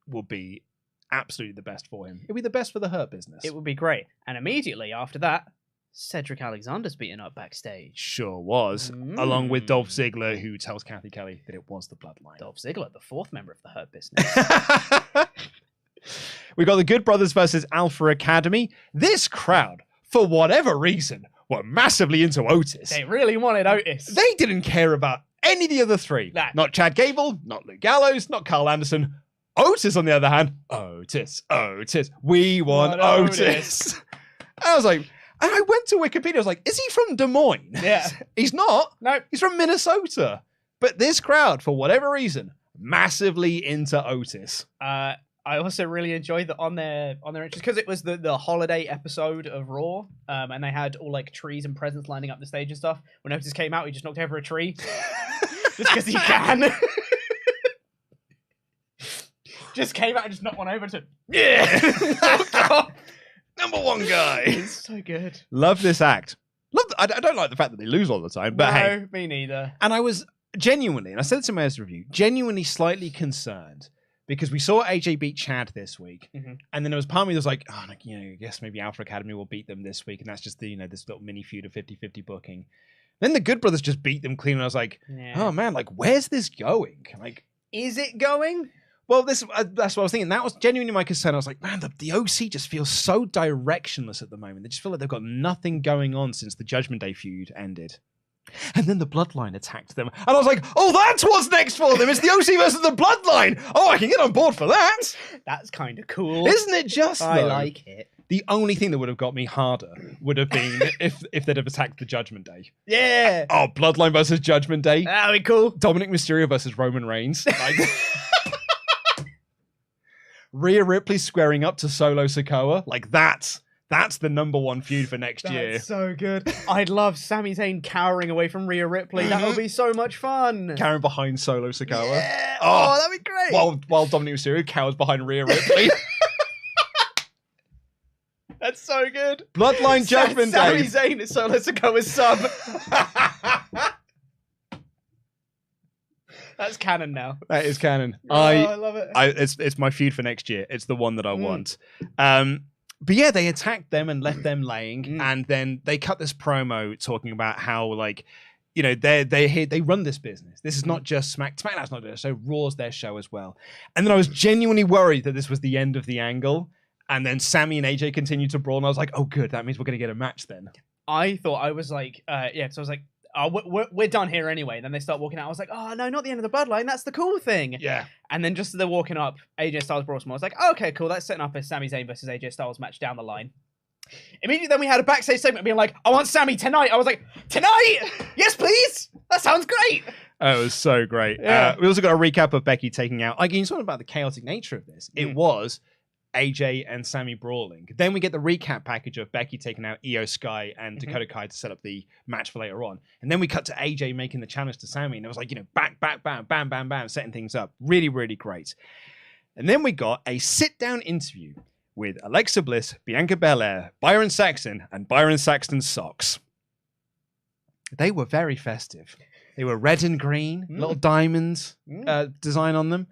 will be absolutely the best for him. It'll be the best for the Hurt Business. It would be great. And immediately after that, Cedric Alexander's beaten up backstage. Sure was. Along with Dolph Ziggler, who tells Kathy Kelly that it was the bloodline. Dolph Ziggler, the fourth member of the Hurt Business. We got the Good Brothers versus Alpha Academy. This crowd, for whatever reason, were massively into Otis. They really wanted Otis. They didn't care about any of the other three. Nah. Not Chad Gable, not Luke Gallows, not Carl Anderson. Otis, on the other hand, Otis. We want Otis. I was like... And I went to Wikipedia, I was like, is he from Des Moines? Yeah. He's not. No. He's from Minnesota. But this crowd, for whatever reason, massively into Otis. I also really enjoyed that on their entries, because it was the holiday episode of Raw, and they had all like trees and presents lining up the stage and stuff. When Otis came out, he just knocked over a tree. Just because he can. Just came out and just knocked one over to Number one guy. It's so good. Love this act. I don't like the fact that they lose all the time, but hey. Me neither. And I was genuinely, and I said this in my review, genuinely slightly concerned because we saw AJ beat Chad this week, and then there was part of me that was like, I guess maybe Alpha Academy will beat them this week, and that's just the this little mini feud of 50-50 booking. Then the Good Brothers just beat them clean, and I was like, oh man, like where's this going? Like, is it going? Well, that's what I was thinking. That was genuinely my concern. I was like, man, the OC just feels so directionless at the moment. They just feel like they've got nothing going on since the Judgment Day feud ended. And then the Bloodline attacked them. And I was like, oh, that's what's next for them. It's the OC versus the Bloodline. Oh, I can get on board for that. That's kind of cool. Isn't it just, though? I like it. The only thing that would have got me harder would have been if they'd have attacked the Judgment Day. Yeah. Oh, Bloodline versus Judgment Day. That'd be cool. Dominic Mysterio versus Roman Reigns. Rhea Ripley squaring up to Solo Sikoa. Like, that's the number one feud for next year. That's so good. I'd love Sami Zayn cowering away from Rhea Ripley. That would be so much fun. Cowering behind Solo Sikoa. Yeah. Oh, that'd be great. While Dominic Mysterio cowers behind Rhea Ripley. That's so good. Bloodline Judgment Day. Sami Zayn is Solo Sikoa's sub. That's canon now. That is canon. I love it. It's my feud for next year. It's the one that I want. But yeah, they attacked them and left them laying, and then they cut this promo talking about how, like, they run this business. This is not just SmackDown's not their show. Raw's their show as well. And then I was genuinely worried that this was the end of the angle. And then Sami and AJ continued to brawl, and I was like, oh, good. That means we're going to get a match then. I thought, I was like, so I was like, oh, we're done here anyway. And then they start walking out. I was like, oh, no, not the end of the bloodline. That's the cool thing. Yeah. And then just as they're walking up, AJ Styles brought some. I was like, okay, cool. That's setting up a Sami Zayn versus AJ Styles match down the line. Immediately then we had a backstage segment being like, I want Sami tonight. I was like, tonight? Yes, please. That sounds great. Oh, it was so great. Yeah. We also got a recap of Becky taking out, like, you talking about the chaotic nature of this. It was AJ and Sami brawling. Then we get the recap package of Becky taking out Io Sky and Dakota Kai to set up the match for later on. And then we cut to AJ making the challenge to Sami. And it was like, back, bam, bam, bam, bam, setting things up. Really, really great. And then we got a sit-down interview with Alexa Bliss, Bianca Belair, Byron Saxton, and Byron Saxton's socks. They were very festive. They were red and green, little diamonds design on them.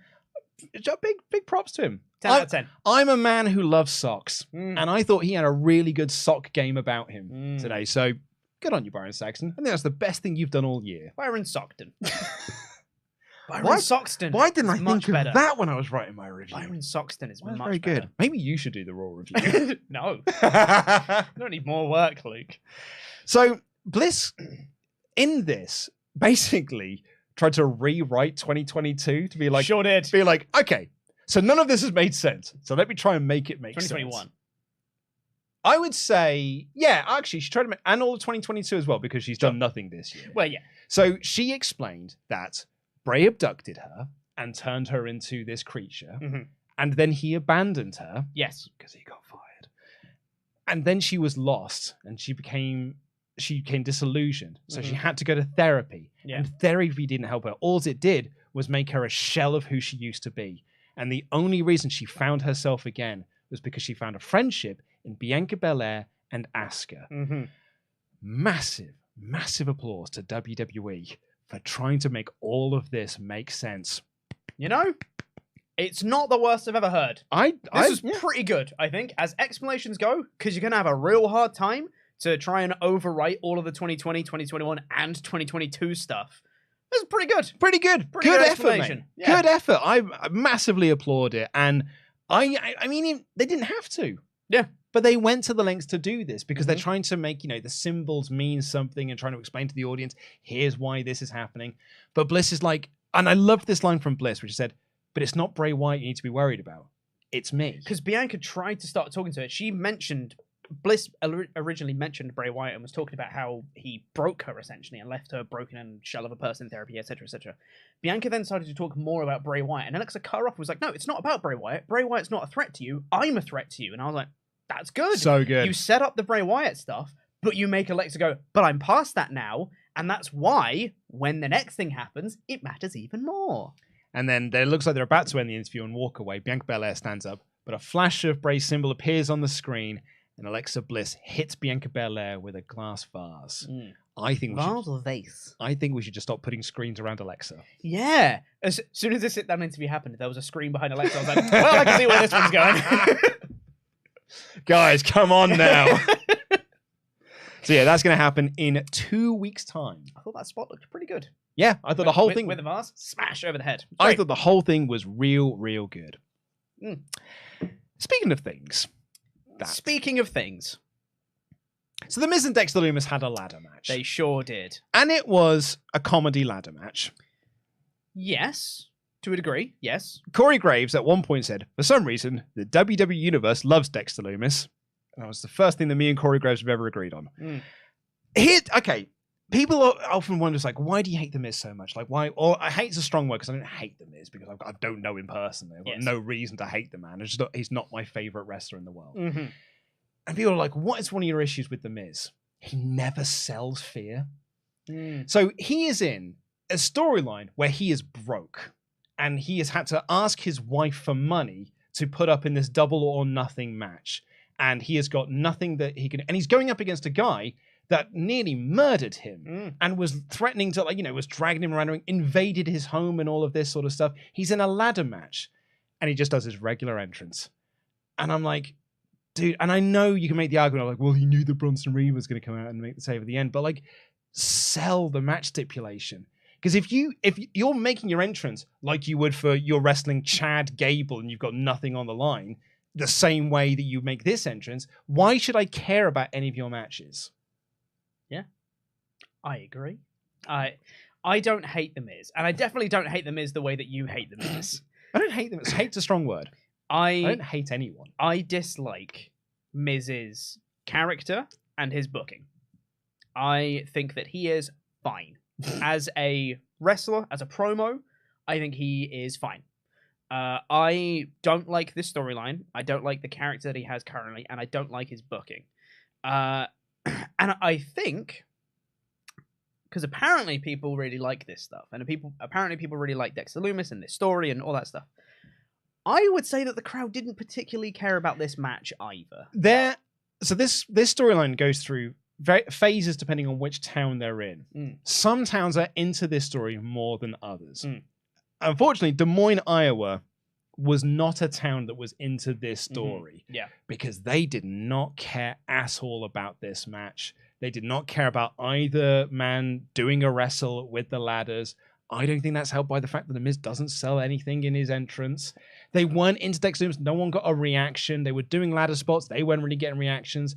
Big props to him. 10 out of 10. I'm a man who loves socks, and I thought he had a really good sock game about him today. So good on you, Byron Saxton. I think that's the best thing you've done all year. Byron Sockton. Byron Soxton. Why didn't I think of that when I was writing my review? Byron Soxton is much very better. good. Maybe you should do the Raw review. No. I don't need more work, Luke. So Bliss, in this, basically tried to rewrite 2022 to be like, sure did. Be like, okay, so none of this has made sense. So let me try and make it make 2021. sense. I would say, yeah, actually, she tried to make, and all of 2022 as well, because she's done nothing this year. Well, yeah. So she explained that Bray abducted her and turned her into this creature, and then he abandoned her. Yes. Because he got fired. And then she was lost, and she became disillusioned. So she had to go to therapy. Yeah. And therapy didn't help her. All it did was make her a shell of who she used to be. And the only reason she found herself again was because she found a friendship in Bianca Belair and Asuka. Massive, massive applause to WWE for trying to make all of this make sense. It's not the worst I've ever heard. This is pretty good, I think, as explanations go, because you're going to have a real hard time to try and overwrite all of the 2020, 2021, and 2022 stuff. This is pretty good. Pretty good. Pretty good good effort, mate. Yeah. Good effort. I massively applaud it. And I mean, they didn't have to. Yeah. But they went to the lengths to do this because they're trying to make, the symbols mean something and trying to explain to the audience, here's why this is happening. But Bliss is like, and I love this line from Bliss, which said, but it's not Bray Wyatt you need to be worried about. It's me. Because Bianca tried to start talking to her. She mentioned, Bliss originally mentioned Bray Wyatt and was talking about how he broke her essentially and left her broken and shell of a person in therapy, etc., etc. Bianca then started to talk more about Bray Wyatt, and Alexa cut her off and was like, no, it's not about Bray Wyatt. Bray Wyatt's not a threat to you. I'm a threat to you. And I was like, that's good. So good. You set up the Bray Wyatt stuff, but you make Alexa go, but I'm past that now. And that's why, when the next thing happens, it matters even more. And then it looks like they're about to end the interview and walk away. Bianca Belair stands up, but a flash of Bray's symbol appears on the screen, and Alexa Bliss hits Bianca Belair with a glass vase. I think we should just stop putting screens around Alexa. Yeah. As soon as this sit-down interview happened, there was a screen behind Alexa. I was like, well, I can see where this one's going. Guys, come on now. So yeah, that's going to happen in 2 weeks' time. I thought that spot looked pretty good. Yeah, I thought the whole thing... With the vase, smash over the head. Great. I thought the whole thing was real, real good. Speaking of things... So The Miz and Dexter Lumis had a ladder match. They sure did. And it was a comedy ladder match. Yes. To a degree, yes. Corey Graves at one point said, for some reason, the WWE Universe loves Dexter Lumis. And that was the first thing that me and Corey Graves have ever agreed on. People often wonder, why do you hate The Miz so much? Why? Or I hate's a strong word because I don't hate The Miz because I don't know him personally. I've got no reason to hate the man. He's not my favorite wrestler in the world. And people are like, what is one of your issues with The Miz? He never sells fear. So he is in a storyline where he is broke and he has had to ask his wife for money to put up in this double or nothing match. And he has got nothing that he can... And he's going up against a guy that nearly murdered him and was threatening to, was dragging him around, invaded his home and all of this sort of stuff. He's in a ladder match and he just does his regular entrance. And I'm like, dude, and I know you can make the argument of well, he knew that Bronson Reed was going to come out and make the save at the end, but sell the match stipulation. Because if you're making your entrance like you would for your wrestling Chad Gable and you've got nothing on the line, the same way that you make this entrance, why should I care about any of your matches? Yeah, I agree. I don't hate The Miz, and I definitely don't hate The Miz the way that you hate The Miz. I don't hate them. Hate's a strong word. I don't hate anyone. I dislike Miz's character and his booking. I think that he is fine. As a wrestler, as a promo, I think he is fine. I don't like this storyline. I don't like the character that he has currently, and I don't like his booking. And I think, because apparently people really like this stuff, and apparently people really like Dexter Lumis and this story and all that stuff. I would say that the crowd didn't particularly care about this match either. So this storyline goes through phases depending on which town they're in. Some towns are into this story more than others. Unfortunately, Des Moines, Iowa was not a town that was into this story. Yeah. Because they did not care at all about this match. They did not care about either man doing a wrestle with the ladders. I don't think that's helped by the fact that The Miz doesn't sell anything in his entrance. They weren't into Dexter Lumis. No one got a reaction. They were doing ladder spots. They weren't really getting reactions.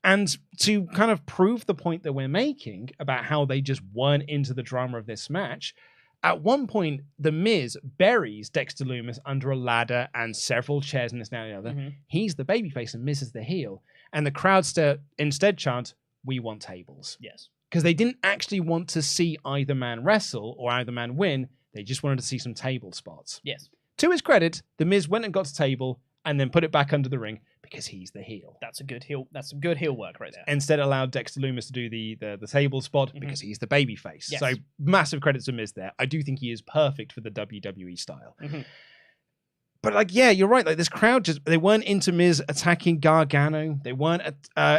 And to kind of prove the point that we're making about how they just weren't into the drama of this match, at one point, The Miz buries Dexter Lumis under a ladder and several chairs and this and that and the other. He's the babyface and Miz is the heel. And the crowd instead chant, "We want tables." Yes. Because they didn't actually want to see either man wrestle or either man win. They just wanted to see some table spots. Yes. To his credit, The Miz went and got to table and then put it back under the ring because he's the heel. That's a good heel. That's some good heel work right there. Instead, allowed Dexter Lumis to do the table spot because he's the babyface. Yes. So massive credits to Miz there. I do think he is perfect for the WWE style. But you're right. Like this crowd they weren't into Miz attacking Gargano. They weren't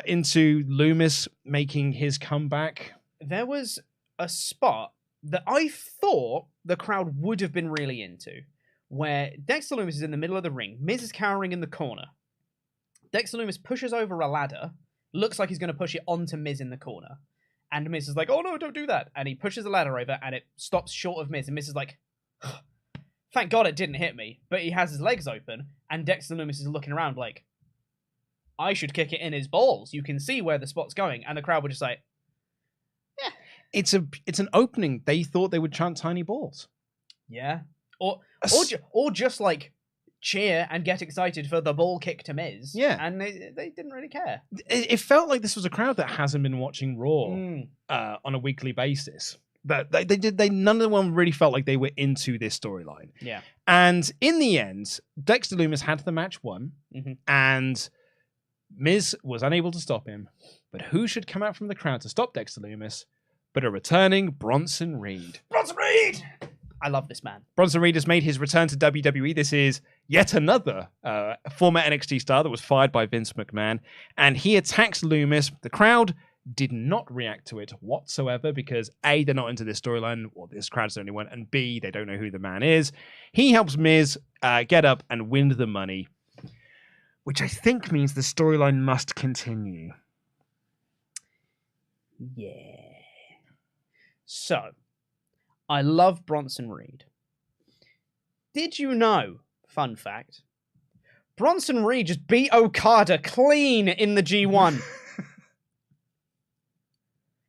into Lumis making his comeback. There was a spot that I thought the crowd would have been really into, where Dexter Lumis is in the middle of the ring. Miz is cowering in the corner. Dexter Lumis pushes over a ladder. Looks like he's going to push it onto Miz in the corner. And Miz is like, "Oh no, don't do that." And he pushes the ladder over and it stops short of Miz. And Miz is like, "Thank God it didn't hit me." But he has his legs open, and Dexter Lumis is looking around like, "I should kick it in his balls. You can see where the spot's going." And the crowd were just like, "Yeah." It's an opening. They thought they would chant tiny balls. Yeah. Or just like cheer and get excited for the ball kick to Miz. Yeah. And they didn't really care. It felt like this was a crowd that hasn't been watching Raw on a weekly basis. But none of them really felt like they were into this storyline. Yeah. And in the end, Dexter Lumis had the match won, and Miz was unable to stop him. But who should come out from the crowd to stop Dexter Lumis but a returning Bronson Reed? Bronson Reed! I love this man. Bronson Reed has made his return to WWE. This is yet another former NXT star that was fired by Vince McMahon. And he attacks Lumis. The crowd did not react to it whatsoever because A, they're not into this storyline, or this crowd's the only one, and B, they don't know who the man is. He helps Miz get up and win the money, which I think means the storyline must continue. Yeah. So, I love Bronson Reed. Did you know, fun fact, Bronson Reed just beat Okada clean in the G1.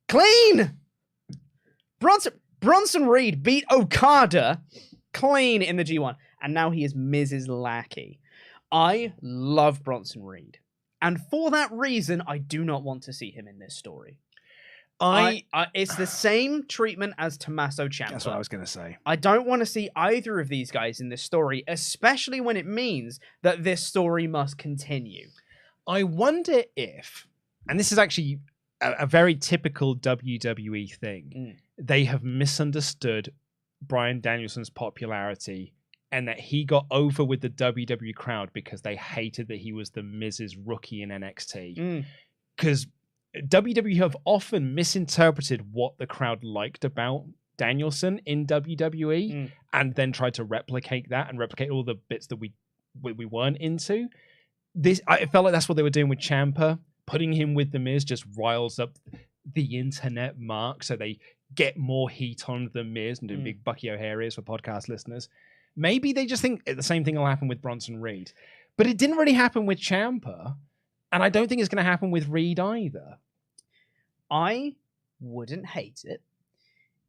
Clean! Bronson Reed beat Okada clean in the G1, and now he is Miz's lackey. I love Bronson Reed, and for that reason, I do not want to see him in this story. It's the same treatment as Tommaso Ciampa. That's what I was going to say. I don't want to see either of these guys in this story, especially when it means that this story must continue. I wonder if, and this is actually a very typical WWE thing, they have misunderstood Bryan Danielson's popularity and that he got over with the WWE crowd because they hated that he was the Miz's rookie in NXT. Because WWE have often misinterpreted what the crowd liked about Danielson in WWE and then tried to replicate that and replicate all the bits that we weren't into. I felt like that's what they were doing with Ciampa. Putting him with The Miz just riles up the internet mark so they get more heat on The Miz and doing big Bucky O'Hare ears for podcast listeners. Maybe they just think the same thing will happen with Bronson Reed. But it didn't really happen with Ciampa, and I don't think it's going to happen with Reed either. I wouldn't hate it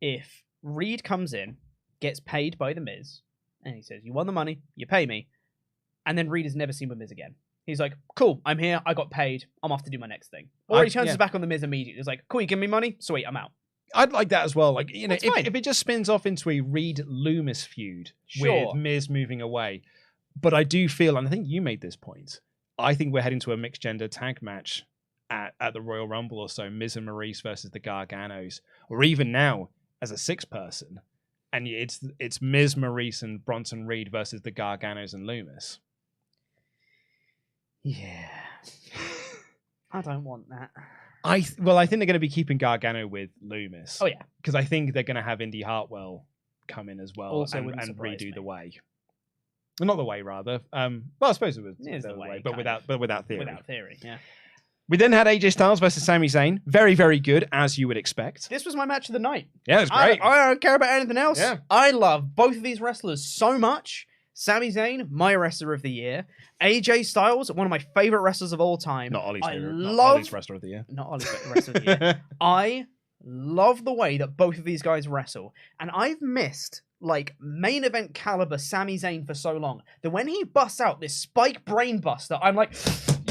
if Reed comes in, gets paid by The Miz, and he says, "You won the money, you pay me," and then Reed is never seen with Miz again. He's like, "Cool, I'm here, I got paid, I'm off to do my next thing." Or he turns his back on The Miz immediately. He's like, "Cool, you give me money? Sweet, I'm out." I'd like that as well. Like, That's fine. if it just spins off into a Reed Lumis feud Sure. with Miz moving away. But I do feel, and I think you made this point, I think we're heading to a mixed gender tag match at the Royal Rumble or so, Miz and Maurice versus the Garganos, or even now as a 6-person, and it's Miz, Maurice, and Bronson Reed versus the Garganos and Lumis. Yeah. I don't want that. I think they're going to be keeping Gargano with Lumis. Oh, yeah. Because I think they're going to have Indy Hartwell come in as well Also and surprise redo me. the way. Well, not the way, rather. Well, I suppose it was the way, but without theory. Without theory, yeah. We then had AJ Styles versus Sami Zayn. Very, very good, as you would expect. This was my match of the night. Yeah, it was great. I don't care about anything else. Yeah. I love both of these wrestlers so much. Sami Zayn, my wrestler of the year. AJ Styles, one of my favorite wrestlers of all time. Not Ollie's favorite. Not Not Ollie's wrestler of the year. Not Ollie's wrestler of the year. I love the way that both of these guys wrestle. And I've missed like main event caliber Sami Zayn for so long that when he busts out this spike brain buster, I'm like,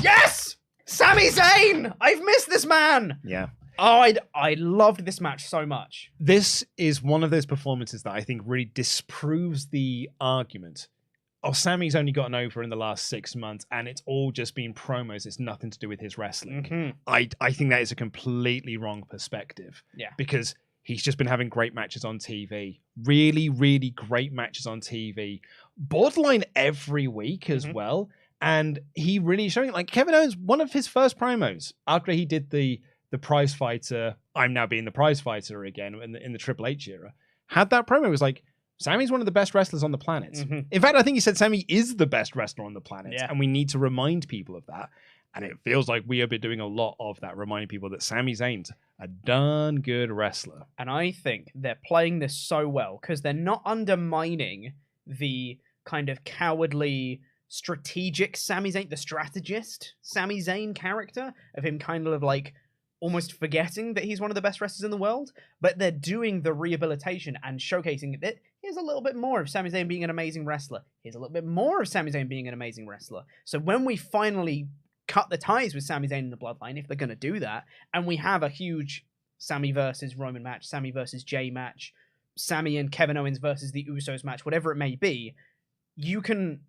yes! Sami Zayn! I've missed this man! Yeah. Oh, I loved this match so much. This is one of those performances that I think really disproves the argument. Oh, Sammy's only gotten over in the last 6 months, and it's all just been promos. It's nothing to do with his wrestling. Mm-hmm. I think that is a completely wrong perspective. Yeah. Because he's just been having great matches on TV. Really, really great matches on TV. Borderline every week as well. And he really showing, like, Kevin Owens, one of his first promos after he did the prize fighter, I'm now being the prize fighter again in the Triple H era, had that promo. It was like, Sammy's one of the best wrestlers on the planet. In fact, I think he said Sami is the best wrestler on the planet. Yeah. And we need to remind people of that. And it feels like we have been doing a lot of that, reminding people that Sami Zayn's a darn good wrestler. And I think they're playing this so well because they're not undermining the kind of cowardly, strategic Sami Zayn, the strategist Sami Zayn character of him kind of like almost forgetting that he's one of the best wrestlers in the world, but they're doing the rehabilitation and showcasing that here's a little bit more of Sami Zayn being an amazing wrestler. Here's a little bit more of Sami Zayn being an amazing wrestler. So when we finally cut the ties with Sami Zayn in the Bloodline, if they're going to do that, and we have a huge Sami versus Roman match, Sami versus Jay match, Sami and Kevin Owens versus the Usos match, whatever it may be, you can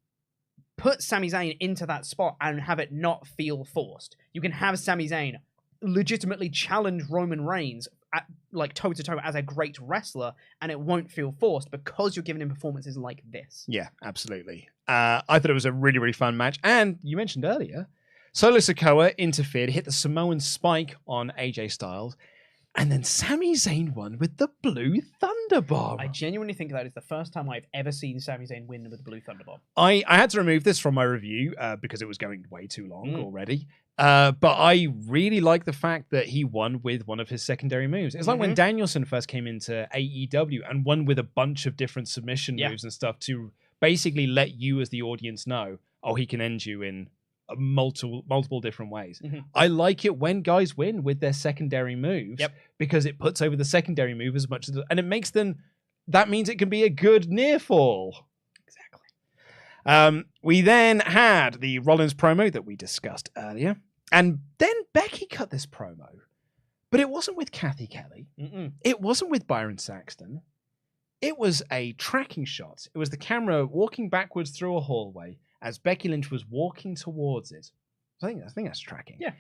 put Sami Zayn into that spot and have it not feel forced. You can have Sami Zayn legitimately challenge Roman Reigns at, like, toe-to-toe as a great wrestler, and it won't feel forced because you're giving him performances like this. Yeah, absolutely. I thought it was a really, really fun match. And you mentioned earlier, Solo Sikoa interfered, hit the Samoan spike on AJ Styles, and then Sami Zayn won with the Blue Thunderbomb. I genuinely think that is the first time I've ever seen Sami Zayn win with the Blue Thunderbomb. I had to remove this from my review because it was going way too long already. But I really like the fact that he won with one of his secondary moves. It's like when Danielson first came into AEW and won with a bunch of different submission moves and stuff to basically let you as the audience know, oh, he can end you in multiple different ways. I like it when guys win with their secondary moves because it puts over the secondary move as much as, and it makes them, that means it can be a good near fall. Exactly. We then had the Rollins promo that we discussed earlier, and then Becky cut this promo, but it wasn't with Kathy Kelly. It wasn't with Byron Saxton. It was a tracking shot. It was the camera walking backwards through a hallway as Becky Lynch was walking towards it. I think that's tracking. Yeah.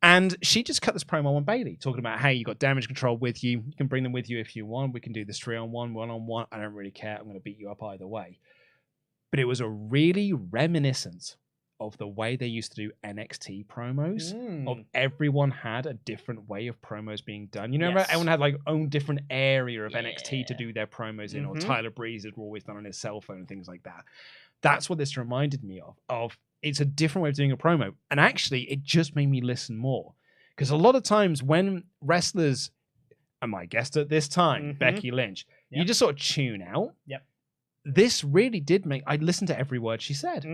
And she just cut this promo on Bayley, talking about, hey, you got damage control with you. You can bring them with you if you want. We can do this 3-on-1, 1-on-1. I don't really care. I'm going to beat you up either way. But it was a really reminiscent of the way they used to do NXT promos. Of everyone had a different way of promos being done. You know, everyone had like own different area of NXT to do their promos in, or Tyler Breeze had always done on his cell phone and things like that. That's what this reminded me of. It's a different way of doing a promo. And actually, it just made me listen more. Because a lot of times when wrestlers, and my guest at this time, Becky Lynch, you just sort of tune out. This really did make, I listened to every word she said.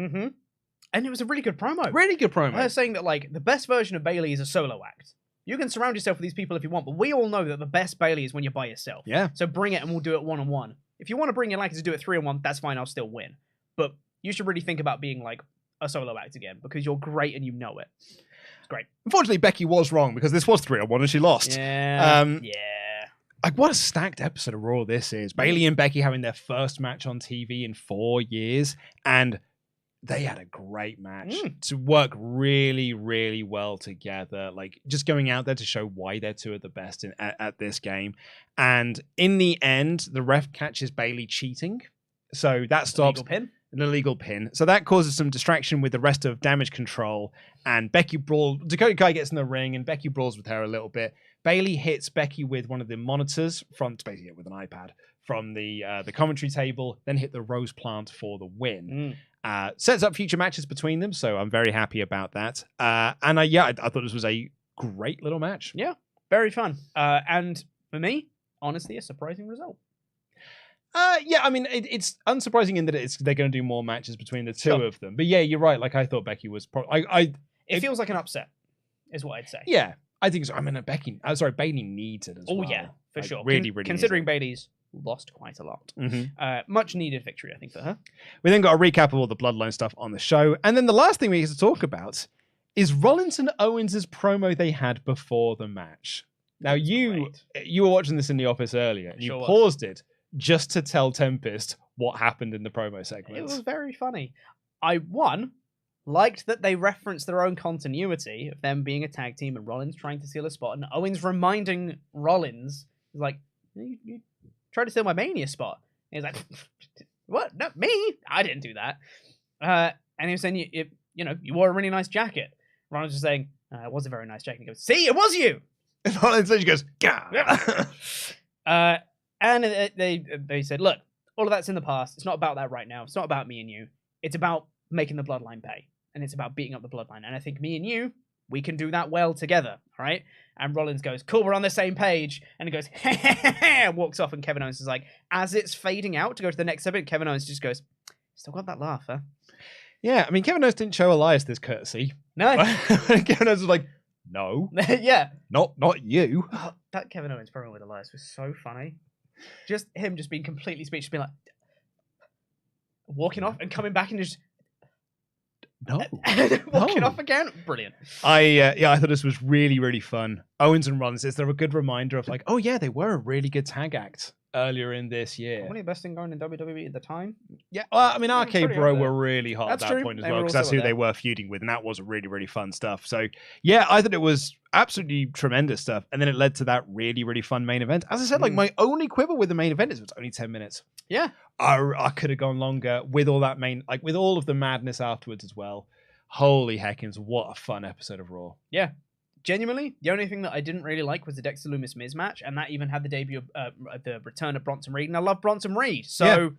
And it was a really good promo. Really good promo. Her saying that, like, the best version of Bayley is a solo act. You can surround yourself with these people if you want, but we all know that the best Bayley is when you're by yourself. Yeah. So bring it and we'll do it 1-on-1. If you want to bring your like to do it 3-on-1, that's fine, I'll still win. But you should really think about being, like, a solo act again, because you're great and you know it. It's great. Unfortunately, Becky was wrong, because this was 3-on-1 and she lost. Like, what a stacked episode of Raw this is. Bayley and Becky having their first match on TV in 4 years, and they had a great match to work really, really well together. Like, just going out there to show why they're two of the best at this game. And in the end, the ref catches Bayley cheating. So that stops an illegal pin. So that causes some distraction with the rest of Damage Control. And Dakota Kai gets in the ring, and Becky brawls with her a little bit. Bayley hits Becky with one of the monitors basically with an iPad from the commentary table, then hit the Rose Plant for the win. Sets up future matches between them, so I'm very happy about that. I thought this was a great little match. Yeah, very fun. And for me, honestly, a surprising result. I mean, it's unsurprising in that they're going to do more matches between the two of them. But yeah, you're right. Like, I thought Becky was It feels like an upset, is what I'd say. Yeah, I think so. I mean, Bayley needs it as well. Oh yeah, for sure. Really, considering Bayley's lost quite a lot. Much needed victory, I think, for her. We then got a recap of all the Bloodline stuff on the show. And then the last thing we get to talk about is Rollins and Owens' promo they had before the match. Now, you were watching this in the office earlier, and you paused it just to tell Tempest what happened in the promo segment. It was very funny. I liked that they referenced their own continuity of them being a tag team and Rollins trying to steal a spot, and Owens reminding Rollins, like, you tried to steal my Mania spot. And he's like, what? Not me. I didn't do that. And he was saying, you wore a really nice jacket. Rollins was saying, it was a very nice jacket. He goes, see, it was you. And Rollins goes, gah. And they said, look, all of that's in the past. It's not about that right now. It's not about me and you. It's about making the Bloodline pay. And it's about beating up the Bloodline. And I think me and you, we can do that well together, all right? And Rollins goes, cool, we're on the same page. And he goes, and walks off. And Kevin Owens is like, as it's fading out to go to the next segment, Kevin Owens just goes, still got that laugh, huh? Yeah, I mean, Kevin Owens didn't show Elias this courtesy. No. Kevin Owens was like, no. Yeah. Not you. Oh, that Kevin Owens promo with Elias was so funny. Just him just being completely speechless, being like, walking off and coming back and just... walking off again. Brilliant. I thought this was really, really fun. Owens and Rollins, is there a good reminder of like, oh yeah, they were a really good tag act earlier in this year. Probably the best thing going in WWE at the time. Yeah, well, I mean, RK Bro were really hot at that true. point as well, because that's who they were feuding with, and that was really, really fun stuff. So yeah, I thought it was absolutely tremendous stuff, and then it led to that really, really fun main event. As I said, like, my only quibble with the main event is it's only 10 minutes. Yeah. I could have gone longer with all that with all of the madness afterwards as well. Holy heckins, what a fun episode of Raw. Yeah. Genuinely, the only thing that I didn't really like was the Dexter Lumis Miz match, and that even had the debut of the return of Bronson Reed, and I love Bronson Reed, so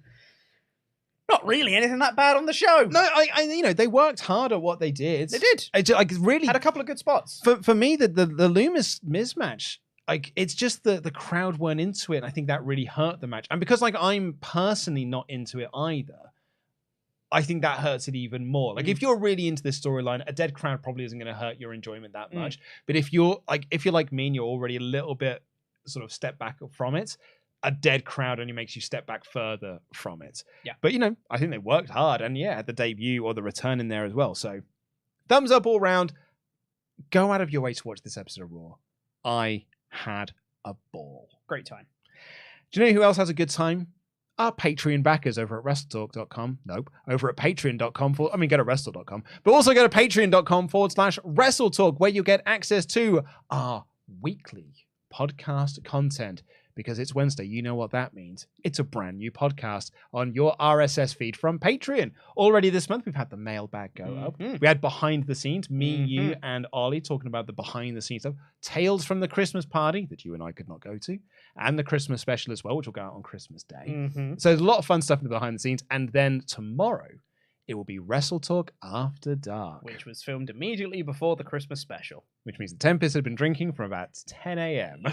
not really anything that bad on the show. No, I they worked hard at what they did. They did. It really had a couple of good spots. For me, the Lumis Miz match, like, it's just the crowd weren't into it, and I think that really hurt the match. And because, like, I'm personally not into it either, I think that hurts it even more. Like, if you're really into this storyline, a dead crowd probably isn't going to hurt your enjoyment that much. But if you're like me and you're already a little bit sort of step back from it, a dead crowd only makes you step back further from it. Yeah. But, I think they worked hard, and had the debut or the return in there as well. So thumbs up all round. Go out of your way to watch this episode of Raw. I had a ball. Great time. Do you know who else has a good time? Our Patreon backers over at WrestleTalk.com. Nope. Over at Patreon.com. Go to Wrestle.com. But also go to Patreon.com/WrestleTalk, where you get access to our weekly podcast content. Because it's Wednesday, you know what that means. It's a brand new podcast on your RSS feed from Patreon. Already this month, we've had the mailbag go up. We had behind the scenes, me, you, and Ollie talking about the behind the scenes stuff. Tales from the Christmas party that you and I could not go to. And the Christmas special as well, which will go out on Christmas Day. So there's a lot of fun stuff in the behind the scenes. And then tomorrow, it will be WrestleTalk After Dark. Which was filmed immediately before the Christmas special. Which means the Tempest had been drinking from about 10 a.m. Yeah.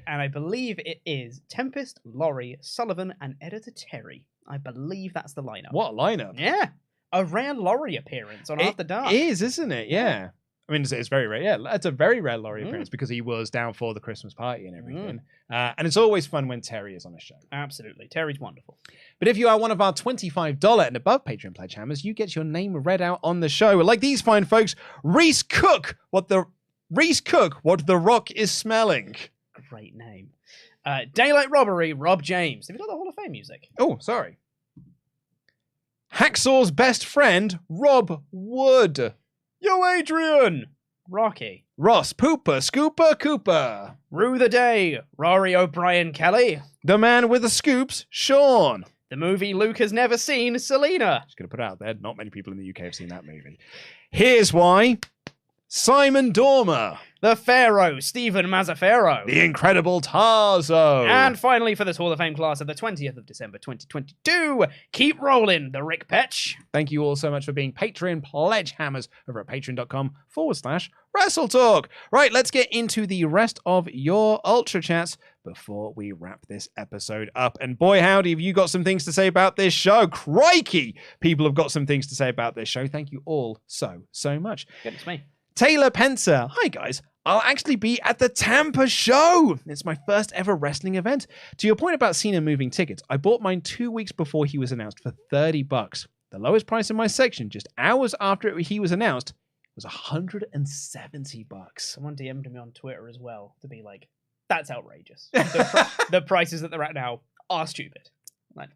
And I believe it is Tempest, Laurie, Sullivan, and editor Terry. I believe that's the lineup. What a lineup? Yeah. A rare Laurie appearance on After Dark. It is, isn't it? Yeah. I mean, it's very rare. Yeah, it's a very rare Laurie appearance because he was down for the Christmas party and everything. And it's always fun when Terry is on a show. Absolutely. Terry's wonderful. But if you are one of our $25 and above Patreon Pledgehammers, you get your name read out on the show. Like these fine folks, Reese Cook, what the Rock is smelling. Great name. Daylight Robbery, Rob James. Have you got the Hall of Fame music? Oh, sorry. Hacksaw's best friend, Rob Wood. Yo, Adrian! Rocky. Ross Pooper, Scooper, Cooper. Rue the Day, Rory O'Brien Kelly. The man with the scoops, Sean. The movie Luke has never seen, Selena. Just going to put it out there, not many people in the UK have seen that movie. Here's why. Simon Dormer. The Pharaoh, Stephen Mazzaferro. The Incredible Tarzo. And finally, for this Hall of Fame class of the 20th of December 2022, keep rolling, the Rick Petch. Thank you all so much for being Patreon Pledgehammers over at patreon.com/WrestleTalk. Right, let's get into the rest of your Ultrachats before we wrap this episode up. And boy, howdy, have you got some things to say about this show? Crikey! People have got some things to say about this show. Thank you all so much. Goodness me. Taylor Pencer. Hi, guys. I'll actually be at the Tampa show. It's my first ever wrestling event. To your point about Cena moving tickets, I bought mine 2 weeks before he was announced for $30. The lowest price in my section, just hours after he was announced, was $170. Someone DM'd me on Twitter as well to be like, that's outrageous. The prices that they're at now are stupid. Like,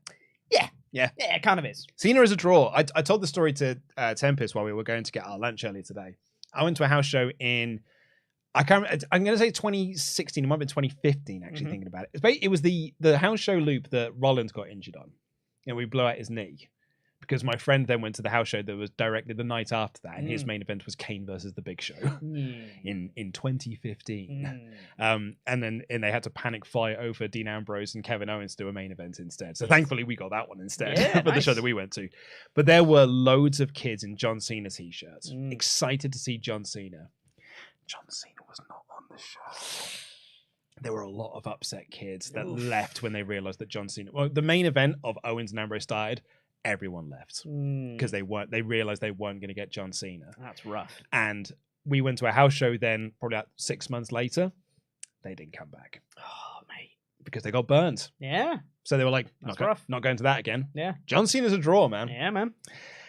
yeah, it kind of is. Cena is a draw. I told the story to Tempest while we were going to get our lunch earlier today. I went to a house show in, I'm going to say 2016. It might have been 2015, actually, thinking about it. It was the house show loop that Rollins got injured on. And we blew out his knee. Because my friend then went to the house show that was directly the night after that. And his main event was Kane versus The Big Show in 2015. And they had to panic fly over Dean Ambrose and Kevin Owens to do a main event instead. So thankfully we got that one instead for the show that we went to. But there were loads of kids in John Cena t-shirts. Excited to see John Cena. John Cena was not on the show. There were a lot of upset kids that left when they realized that John Cena... Well, the main event of Owens and Ambrose started... Everyone left because they realized they weren't going to get John Cena. That's rough. And we went to a house show then probably about 6 months later. They didn't come back. Oh, mate. Because they got burned. Yeah. So they were like, not going to that again. Yeah. John Cena's a draw, man. Yeah, man.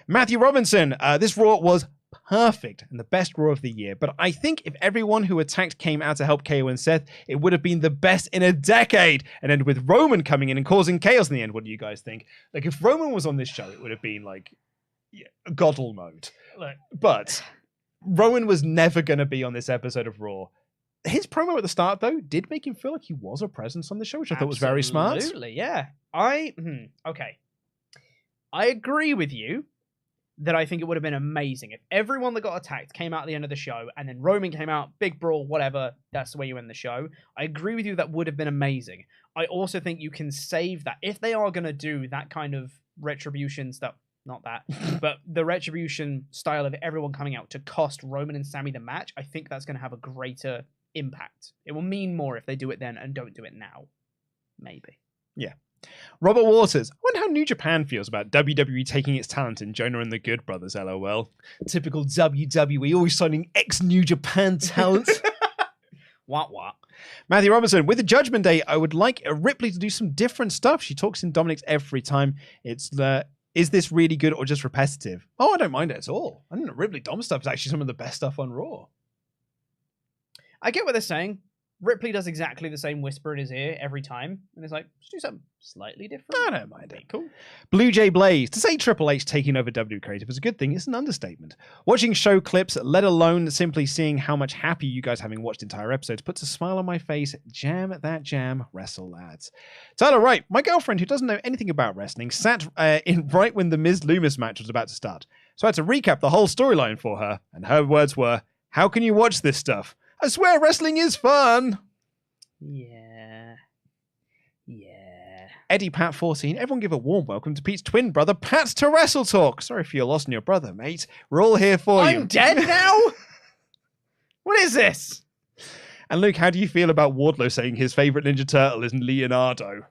Matthew Robinson. This Raw was perfect and the best Raw of the year. But I think if everyone who attacked came out to help KO and Seth, it would have been the best in a decade. And ended with Roman coming in and causing chaos in the end. What do you guys think? Like, if Roman was on this show, it would have been like Goddle mode. Look. But Roman was never going to be on this episode of Raw. His promo at the start, though, did make him feel like he was a presence on the show, which I thought was very smart. Absolutely, yeah. Okay. I agree with you that I think it would have been amazing if everyone that got attacked came out at the end of the show and then Roman came out, big brawl, whatever, that's the way you end the show. I agree with you, that would have been amazing. I also think you can save that. If they are going to do that kind of retribution stuff, not that, but the retribution style of everyone coming out to cost Roman and Sami the match, I think that's going to have a greater impact. It will mean more if they do it then and don't do it now. Maybe. Yeah. Robert Waters. I wonder how New Japan feels about WWE taking its talent in Jonah and the Good Brothers, LOL. Typical WWE, always signing ex-New Japan talent. What? Matthew Robinson. With the Judgment Day, I would like Ripley to do some different stuff. She talks in Dominic's every time. It's is this really good or just repetitive? Oh, I don't mind it at all. I think the Ripley Dom stuff is actually some of the best stuff on Raw. I get what they're saying. Ripley does exactly the same whisper in his ear every time. And it's like, just do something slightly different. I don't mind it. Cool. Blue Jay Blaze. To say Triple H taking over W Creative is a good thing is an understatement. Watching show clips, let alone simply seeing how much happy you guys having watched entire episodes, puts a smile on my face. Jam that jam, wrestle lads. Tyler Wright. My girlfriend, who doesn't know anything about wrestling, sat in right when the Miz Lumis match was about to start. So I had to recap the whole storyline for her. And her words were, how can you watch this stuff? I swear wrestling is fun. Yeah. Eddie Pat 14. Everyone give a warm welcome to Pete's twin brother, Pat to WrestleTalk. Sorry for your loss in your brother, mate. We're all here for you. I'm dead now? What is this? And Luke, how do you feel about Wardlow saying his favorite Ninja Turtle is Leonardo?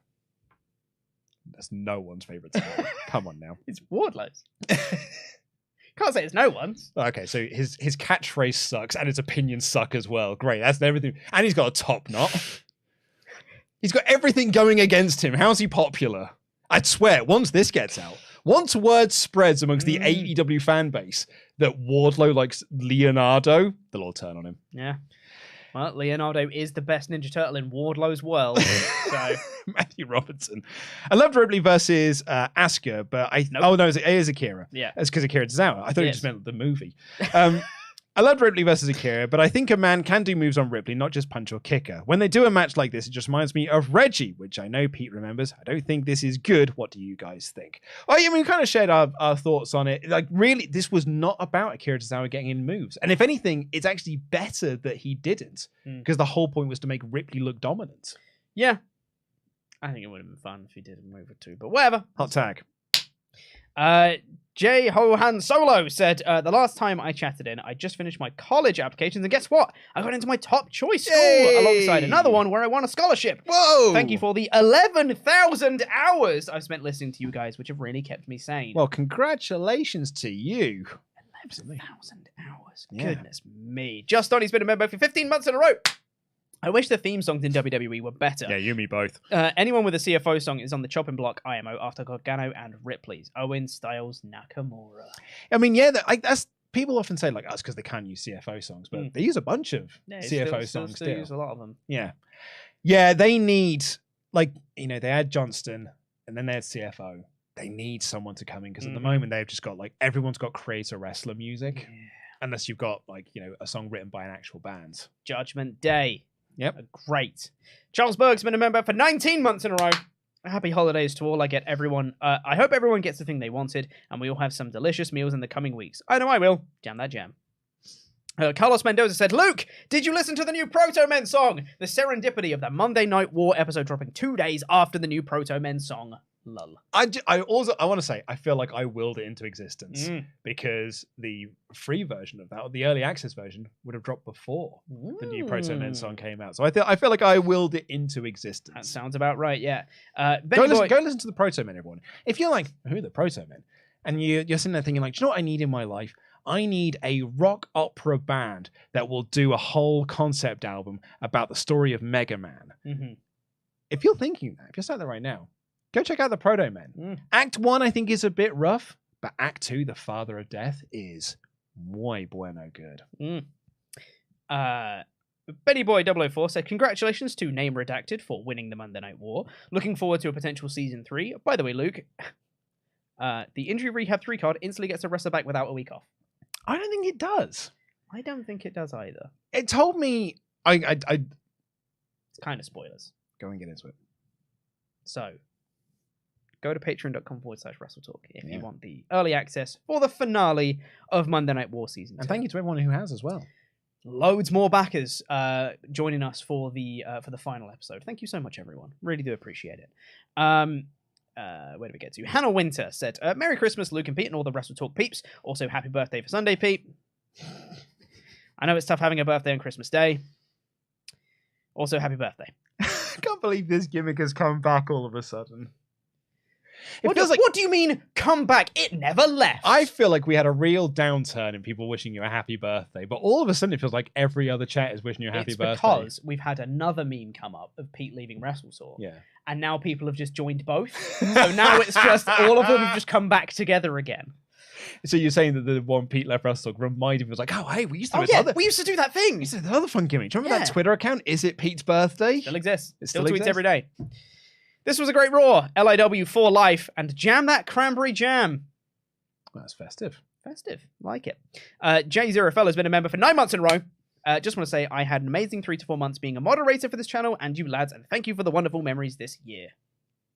That's no one's favorite turtle. Come on now. It's Wardlow's. Can't say it's no one's. Okay, so his catchphrase sucks and his opinions suck as well. Great, that's everything. And he's got a top knot. He's got everything going against him. How's he popular? I'd swear, once this gets out, once word spreads amongst the AEW fan base that Wardlow likes Leonardo, they'll all turn on him. Yeah. Well, Leonardo is the best Ninja Turtle in Wardlow's world. So Matthew Robertson. I loved Ripley versus Asuka, but oh no, it is Akira. Yeah, it's because Akira Tozawa. I thought you just meant the movie. I loved Ripley versus Akira, but I think a man can do moves on Ripley, not just punch or kick her. When they do a match like this, it just reminds me of Reggie, which I know Pete remembers. I don't think this is good. What do you guys think? Well, we kind of shared our thoughts on it. Like, really, this was not about Akira Tozawa getting in moves. And if anything, it's actually better that he didn't, because the whole point was to make Ripley look dominant. Yeah. I think it would have been fun if he did a move or two, but whatever. Hot tag. J. Hohan Solo said, the last time I chatted in, I just finished my college applications, and guess what? I got into my top choice school alongside another one where I won a scholarship. Whoa! Thank you for the 11,000 hours I've spent listening to you guys, which have really kept me sane. Well, congratulations to you. 11,000 hours. Yeah. Goodness me. Just Donnie's been a member for 15 months in a row. I wish the theme songs in WWE were better. Yeah, you and me both. Anyone with a CFO song is on the chopping block. IMO after Gargano and Ripley's. Owens, Styles, Nakamura. I mean, yeah, that's people often say like us because they can't use CFO songs, but they use a bunch of CFO songs still. Use a lot of them. Yeah, yeah, they need they had Johnston and then they had CFO. They need someone to come in because at the moment they've just got everyone's got creator wrestler music, unless you've got a song written by an actual band. Judgment Day. Yep. Great. Charles Berg's been a member for 19 months in a row. Happy holidays to all. I hope everyone gets the thing they wanted, and we all have some delicious meals in the coming weeks. I know I will. Jam that jam. Carlos Mendoza said, Luke, did you listen to the new Proto Men song? The serendipity of the Monday Night War episode dropping 2 days after the new Proto Men song. Lull. I want to say I feel like I willed it into existence because the free version of that, or the early access version, would have dropped before the new Proto Men song came out. So I feel like I willed it into existence. That sounds about right. Yeah. Go listen to the Proto Men, everyone. If you're like, who are the Proto Men? And you're sitting there thinking like, do you know what I need in my life? I need a rock opera band that will do a whole concept album about the story of Mega Man. If you're thinking that, if you're sat there right now, go check out the Proto Men. Act 1, I think, is a bit rough, but Act 2, The Father of Death, is muy bueno good. Betty Boy 004 said, congratulations to Name Redacted for winning the Monday Night War. Looking forward to a potential Season 3. By the way, Luke, the Injury Rehab 3 card instantly gets a wrestler back without a week off. I don't think it does. I don't think it does either. It told me... It's kind of spoilers. Go and get into it. So... go to patreon.com/WrestleTalk if you want the early access for the finale of Monday Night War Season 2. And thank you to everyone who has as well. Loads more backers joining us for the final episode. Thank you so much, everyone. Really do appreciate it. Where do we get to? Hannah Winter said, Merry Christmas, Luke and Pete, and all the WrestleTalk peeps. Also, happy birthday for Sunday, Pete. I know it's tough having a birthday on Christmas Day. Also, happy birthday. I can't believe this gimmick has come back all of a sudden. What do you mean, come back? It never left. I feel like we had a real downturn in people wishing you a happy birthday, but all of a sudden it feels like every other chat is wishing you a happy birthday. It's because we've had another meme come up of Pete leaving WrestleTalk. Yeah. And now people have just joined both. So now it's just all of them have just come back together again. So you're saying that the one Pete left WrestleTalk reminded me, was like, oh, hey, we used to do we used to do that thing. We used to do the other fun gimmick. Do you remember that Twitter account? Is it Pete's birthday? Still exists. It still tweets every day. This was a great Raw. LIW for life. And jam that cranberry jam. Well, that's festive. Festive. Like it. J0FL has been a member for 9 months in a row. Just want to say I had an amazing 3 to 4 months being a moderator for this channel and you lads, and thank you for the wonderful memories this year.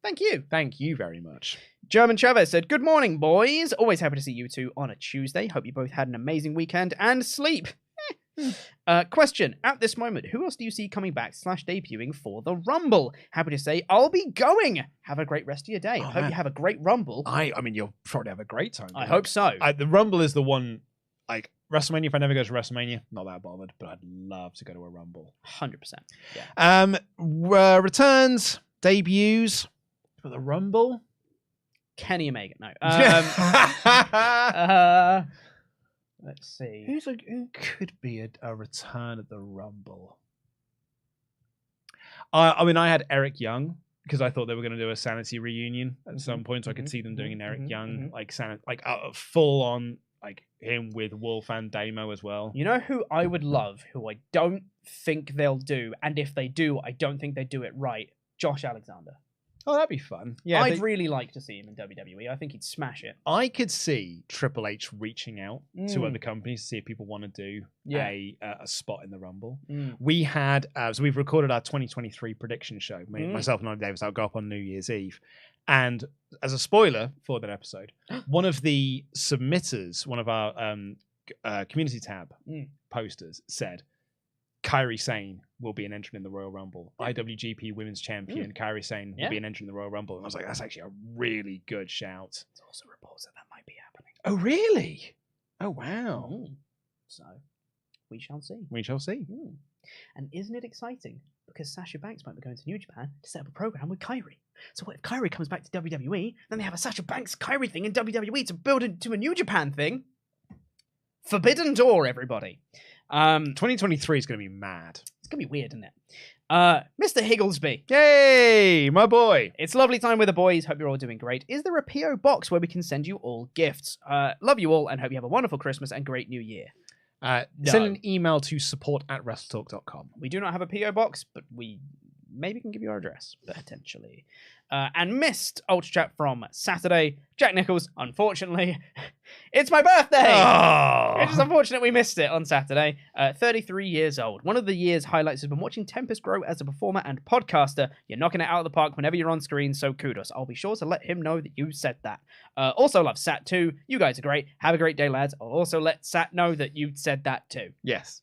Thank you. Thank you very much. German Chavez said, good morning, boys. Always happy to see you two on a Tuesday. Hope you both had an amazing weekend and sleep. Question, at this moment, who else do you see coming back / debuting for the Rumble? Happy to say, I'll be going. Have a great rest of your day. Hope you have a great Rumble. I mean, you'll probably have a great time. I hope so. The Rumble is the one, like, WrestleMania, if I never go to WrestleMania, not that bothered, but I'd love to go to a Rumble. 100%. Yeah. Returns, debuts for the Rumble? Kenny Omega. No. Let's see. Who could be a return at the Rumble? I mean, I had Eric Young because I thought they were going to do a Sanity reunion at some point, so I could see them doing an Eric Young like full on like him with Wolf and Damo as well. You know who I would love, who I don't think they'll do, and if they do, I don't think they do it right. Josh Alexander. Oh, that'd be fun. Yeah, I'd really like to see him in WWE. I think he'd smash it. I could see Triple H reaching out to other companies to see if people want to do a spot in the Rumble. We had, so we've recorded our 2023 prediction show. Myself and Ollie Davis, I'll go up on New Year's Eve. And as a spoiler for that episode, one of the submitters, one of our community tab posters said, Kairi Sane will be an entrant in the Royal Rumble. IWGP Women's Champion Kairi Sane will be an entrant in the Royal Rumble. And I was like, that's actually a really good shout. There's also reports that might be happening. Oh, really? Oh, wow. So, we shall see. We shall see. And isn't it exciting? Because Sasha Banks might be going to New Japan to set up a program with Kairi. So what if Kairi comes back to WWE, then they have a Sasha Banks Kairi thing in WWE to build into a New Japan thing? Forbidden door, everybody. 2023 is going to be mad. It's going to be weird, isn't it? Mr. Higglesby. Yay, my boy. It's lovely time with the boys. Hope you're all doing great. Is there a P.O. box where we can send you all gifts? Love you all and hope you have a wonderful Christmas and great New Year. Send an email to support@wrestletalk.com. We do not have a P.O. box, but we maybe can give you our address, potentially. And missed Ultrachat from Saturday. Jack Nichols, unfortunately, it's my birthday! Oh. It's just unfortunate we missed it on Saturday. 33 years old. One of the year's highlights has been watching Tempest grow as a performer and podcaster. You're knocking it out of the park whenever you're on screen, so kudos. I'll be sure to let him know that you said that. Also love Sat too. You guys are great. Have a great day, lads. I'll also let Sat know that you said that too. Yes.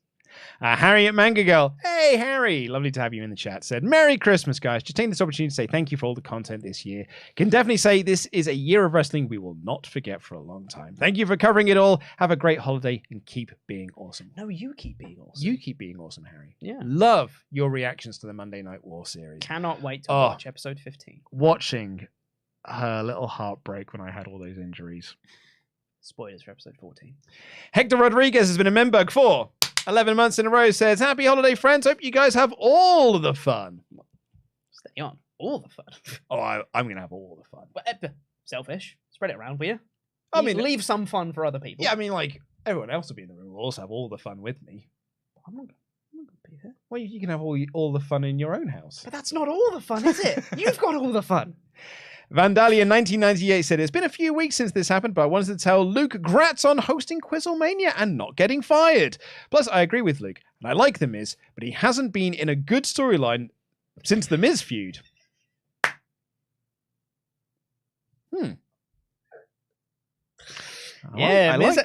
Harry at Manga Girl. Hey, Harry. Lovely to have you in the chat. Said, Merry Christmas, guys. Just taking this opportunity to say thank you for all the content this year. Can definitely say this is a year of wrestling we will not forget for a long time. Thank you for covering it all. Have a great holiday and keep being awesome. No, you keep being awesome. You keep being awesome, Harry. Yeah. Love your reactions to the Monday Night War series. Cannot wait to watch episode 15. Watching her little heartbreak when I had all those injuries. Spoilers for episode 14. Hector Rodriguez has been a member for 11 months in a row. Says, happy holiday, friends. Hope you guys have all of the fun. Stay on. All the fun. I'm going to have all the fun. But, selfish. Spread it around, will you? I mean, leave some fun for other people. Yeah, I mean, like, everyone else will be in the room. Will also have all the fun with me. I'm not going to be here. Well, you can have all the fun in your own house. But that's not all the fun, is it? You've got all the fun. Vandalia 1998 said, it's been a few weeks since this happened, but I wanted to tell Luke grats on hosting Quizlemania and not getting fired. Plus, I agree with Luke, and I like The Miz, but he hasn't been in a good storyline since the Miz feud.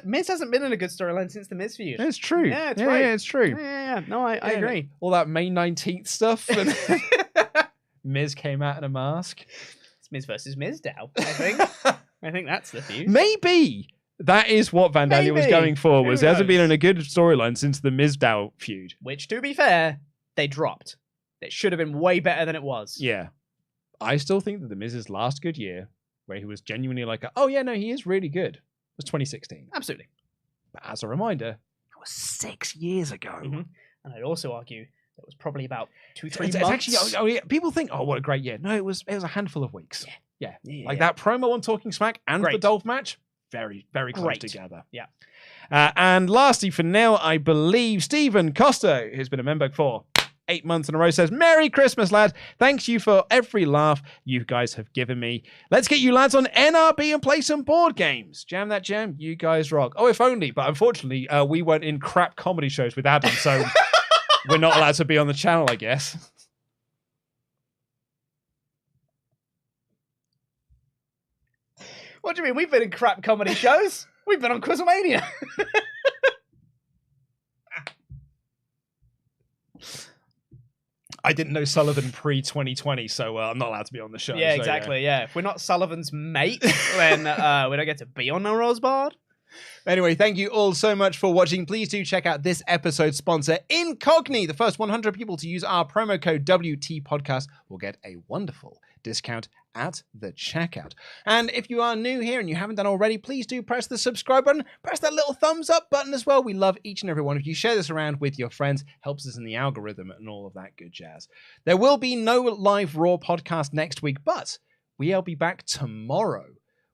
Miz hasn't been in a good storyline since the Miz feud. It's true. Yeah, it's right. Yeah, it's true. Yeah. No, I agree. All that May 19th stuff. And Miz came out in a mask. It's Miz versus Mizdow, I think. I think that's the feud. Maybe that is what Vandalia was going for. Was there hasn't been in a good storyline since the Mizdow feud. Which, to be fair, they dropped. It should have been way better than it was. Yeah. I still think that the Miz's last good year, where he was genuinely like, oh yeah, no, he is really good, was 2016. Absolutely. But as a reminder, that was 6 years ago. Mm-hmm. And I'd also argue that was probably about 2-3 months. It's actually, people think, oh, what a great year. No, it was a handful of weeks. Yeah. Like that promo on Talking Smack and the Dolph match, very, very close together. Yeah. And lastly, for now, I believe Stephen Costa, who's been a member for 8 months in a row, says, Merry Christmas, lads. Thanks you for every laugh you guys have given me. Let's get you lads on NRB and play some board games. Jam that jam. You guys rock. Oh, if only. But unfortunately, we weren't in crap comedy shows with Adam, so we're not allowed to be on the channel, I guess. What do you mean? We've been in crap comedy shows. We've been on Quizlemania. I didn't know Sullivan pre-2020, so I'm not allowed to be on the show. Yeah, so, exactly, yeah. If we're not Sullivan's mate, then we don't get to be on the Rosebud. Anyway, thank you all so much for watching. Please do check out this episode's sponsor, Incogni. The first 100 people to use our promo code WT Podcast will get a wonderful discount at the checkout. And if you are new here and you haven't done already, please do press the subscribe button. Press that little thumbs up button as well. We love each and every one of you. Share this around with your friends. Helps us in the algorithm and all of that good jazz. There will be no live Raw podcast next week, but we'll be back tomorrow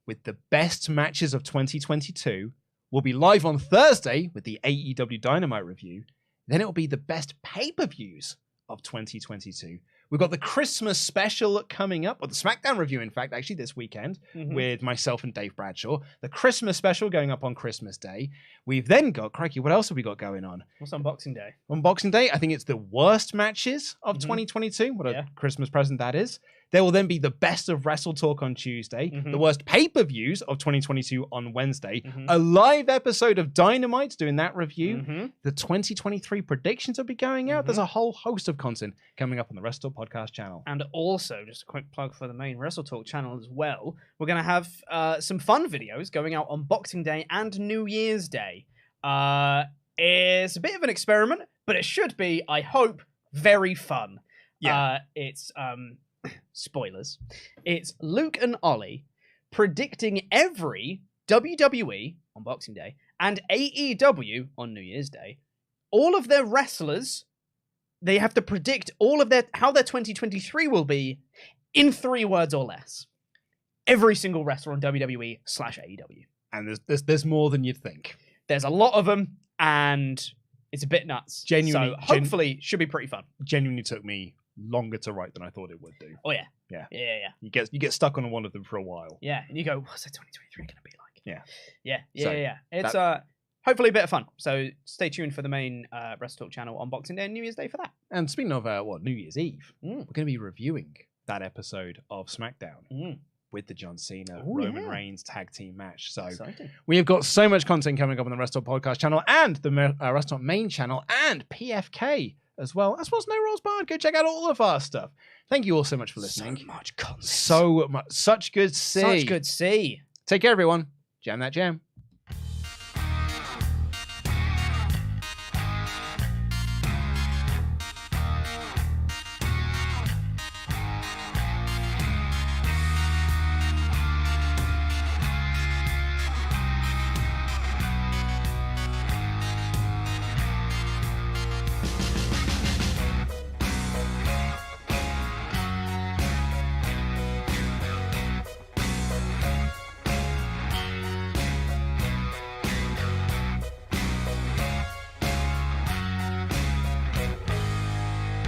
with the best matches of 2022, We'll be live on Thursday with the AEW Dynamite review. Then it will be the best pay-per-views of 2022. We've got the Christmas special coming up, or the SmackDown review, in fact, actually this weekend, with myself and Dave Bradshaw. The Christmas special going up on Christmas Day. We've then got, crikey, what else have we got going on? What's on Boxing Day? On Boxing Day, I think it's the worst matches of 2022. What a Christmas present that is. There will then be the best of WrestleTalk on Tuesday, the worst pay-per-views of 2022 on Wednesday, a live episode of Dynamite doing that review, the 2023 predictions will be going out. There's a whole host of content coming up on the WrestleTalk Podcast channel. And also, just a quick plug for the main WrestleTalk channel as well, we're going to have some fun videos going out on Boxing Day and New Year's Day. It's a bit of an experiment, but it should be, I hope, very fun. Yeah. It's... spoilers. It's Luke and Ollie predicting every WWE on Boxing Day and AEW on New Year's Day. All of their wrestlers, they have to predict all of how their 2023 will be in 3 words or less. Every single wrestler on WWE/AEW. And there's more than you'd think. There's a lot of them, and it's a bit nuts. Genuinely, so hopefully, should be pretty fun. Genuinely took me longer to write than I thought it would do. Oh yeah. Yeah. You get stuck on one of them for a while. Yeah, and you go, what's that 2023 going to be like? So Yeah. It's hopefully a bit of fun. So stay tuned for the main WrestleTalk channel on Boxing Day and New Year's Day for that. And speaking of New Year's Eve, we're going to be reviewing that episode of SmackDown with the John Cena Roman Reigns tag team match. So exciting. We have got so much content coming up on the WrestleTalk Podcast channel and the WrestleTalk main channel and PFK as well. As well as No Rolls Barred. Go check out all of our stuff. Thank you all so much for listening. So much content. So much. Such good see. Such good see. Take care, everyone. Jam that jam.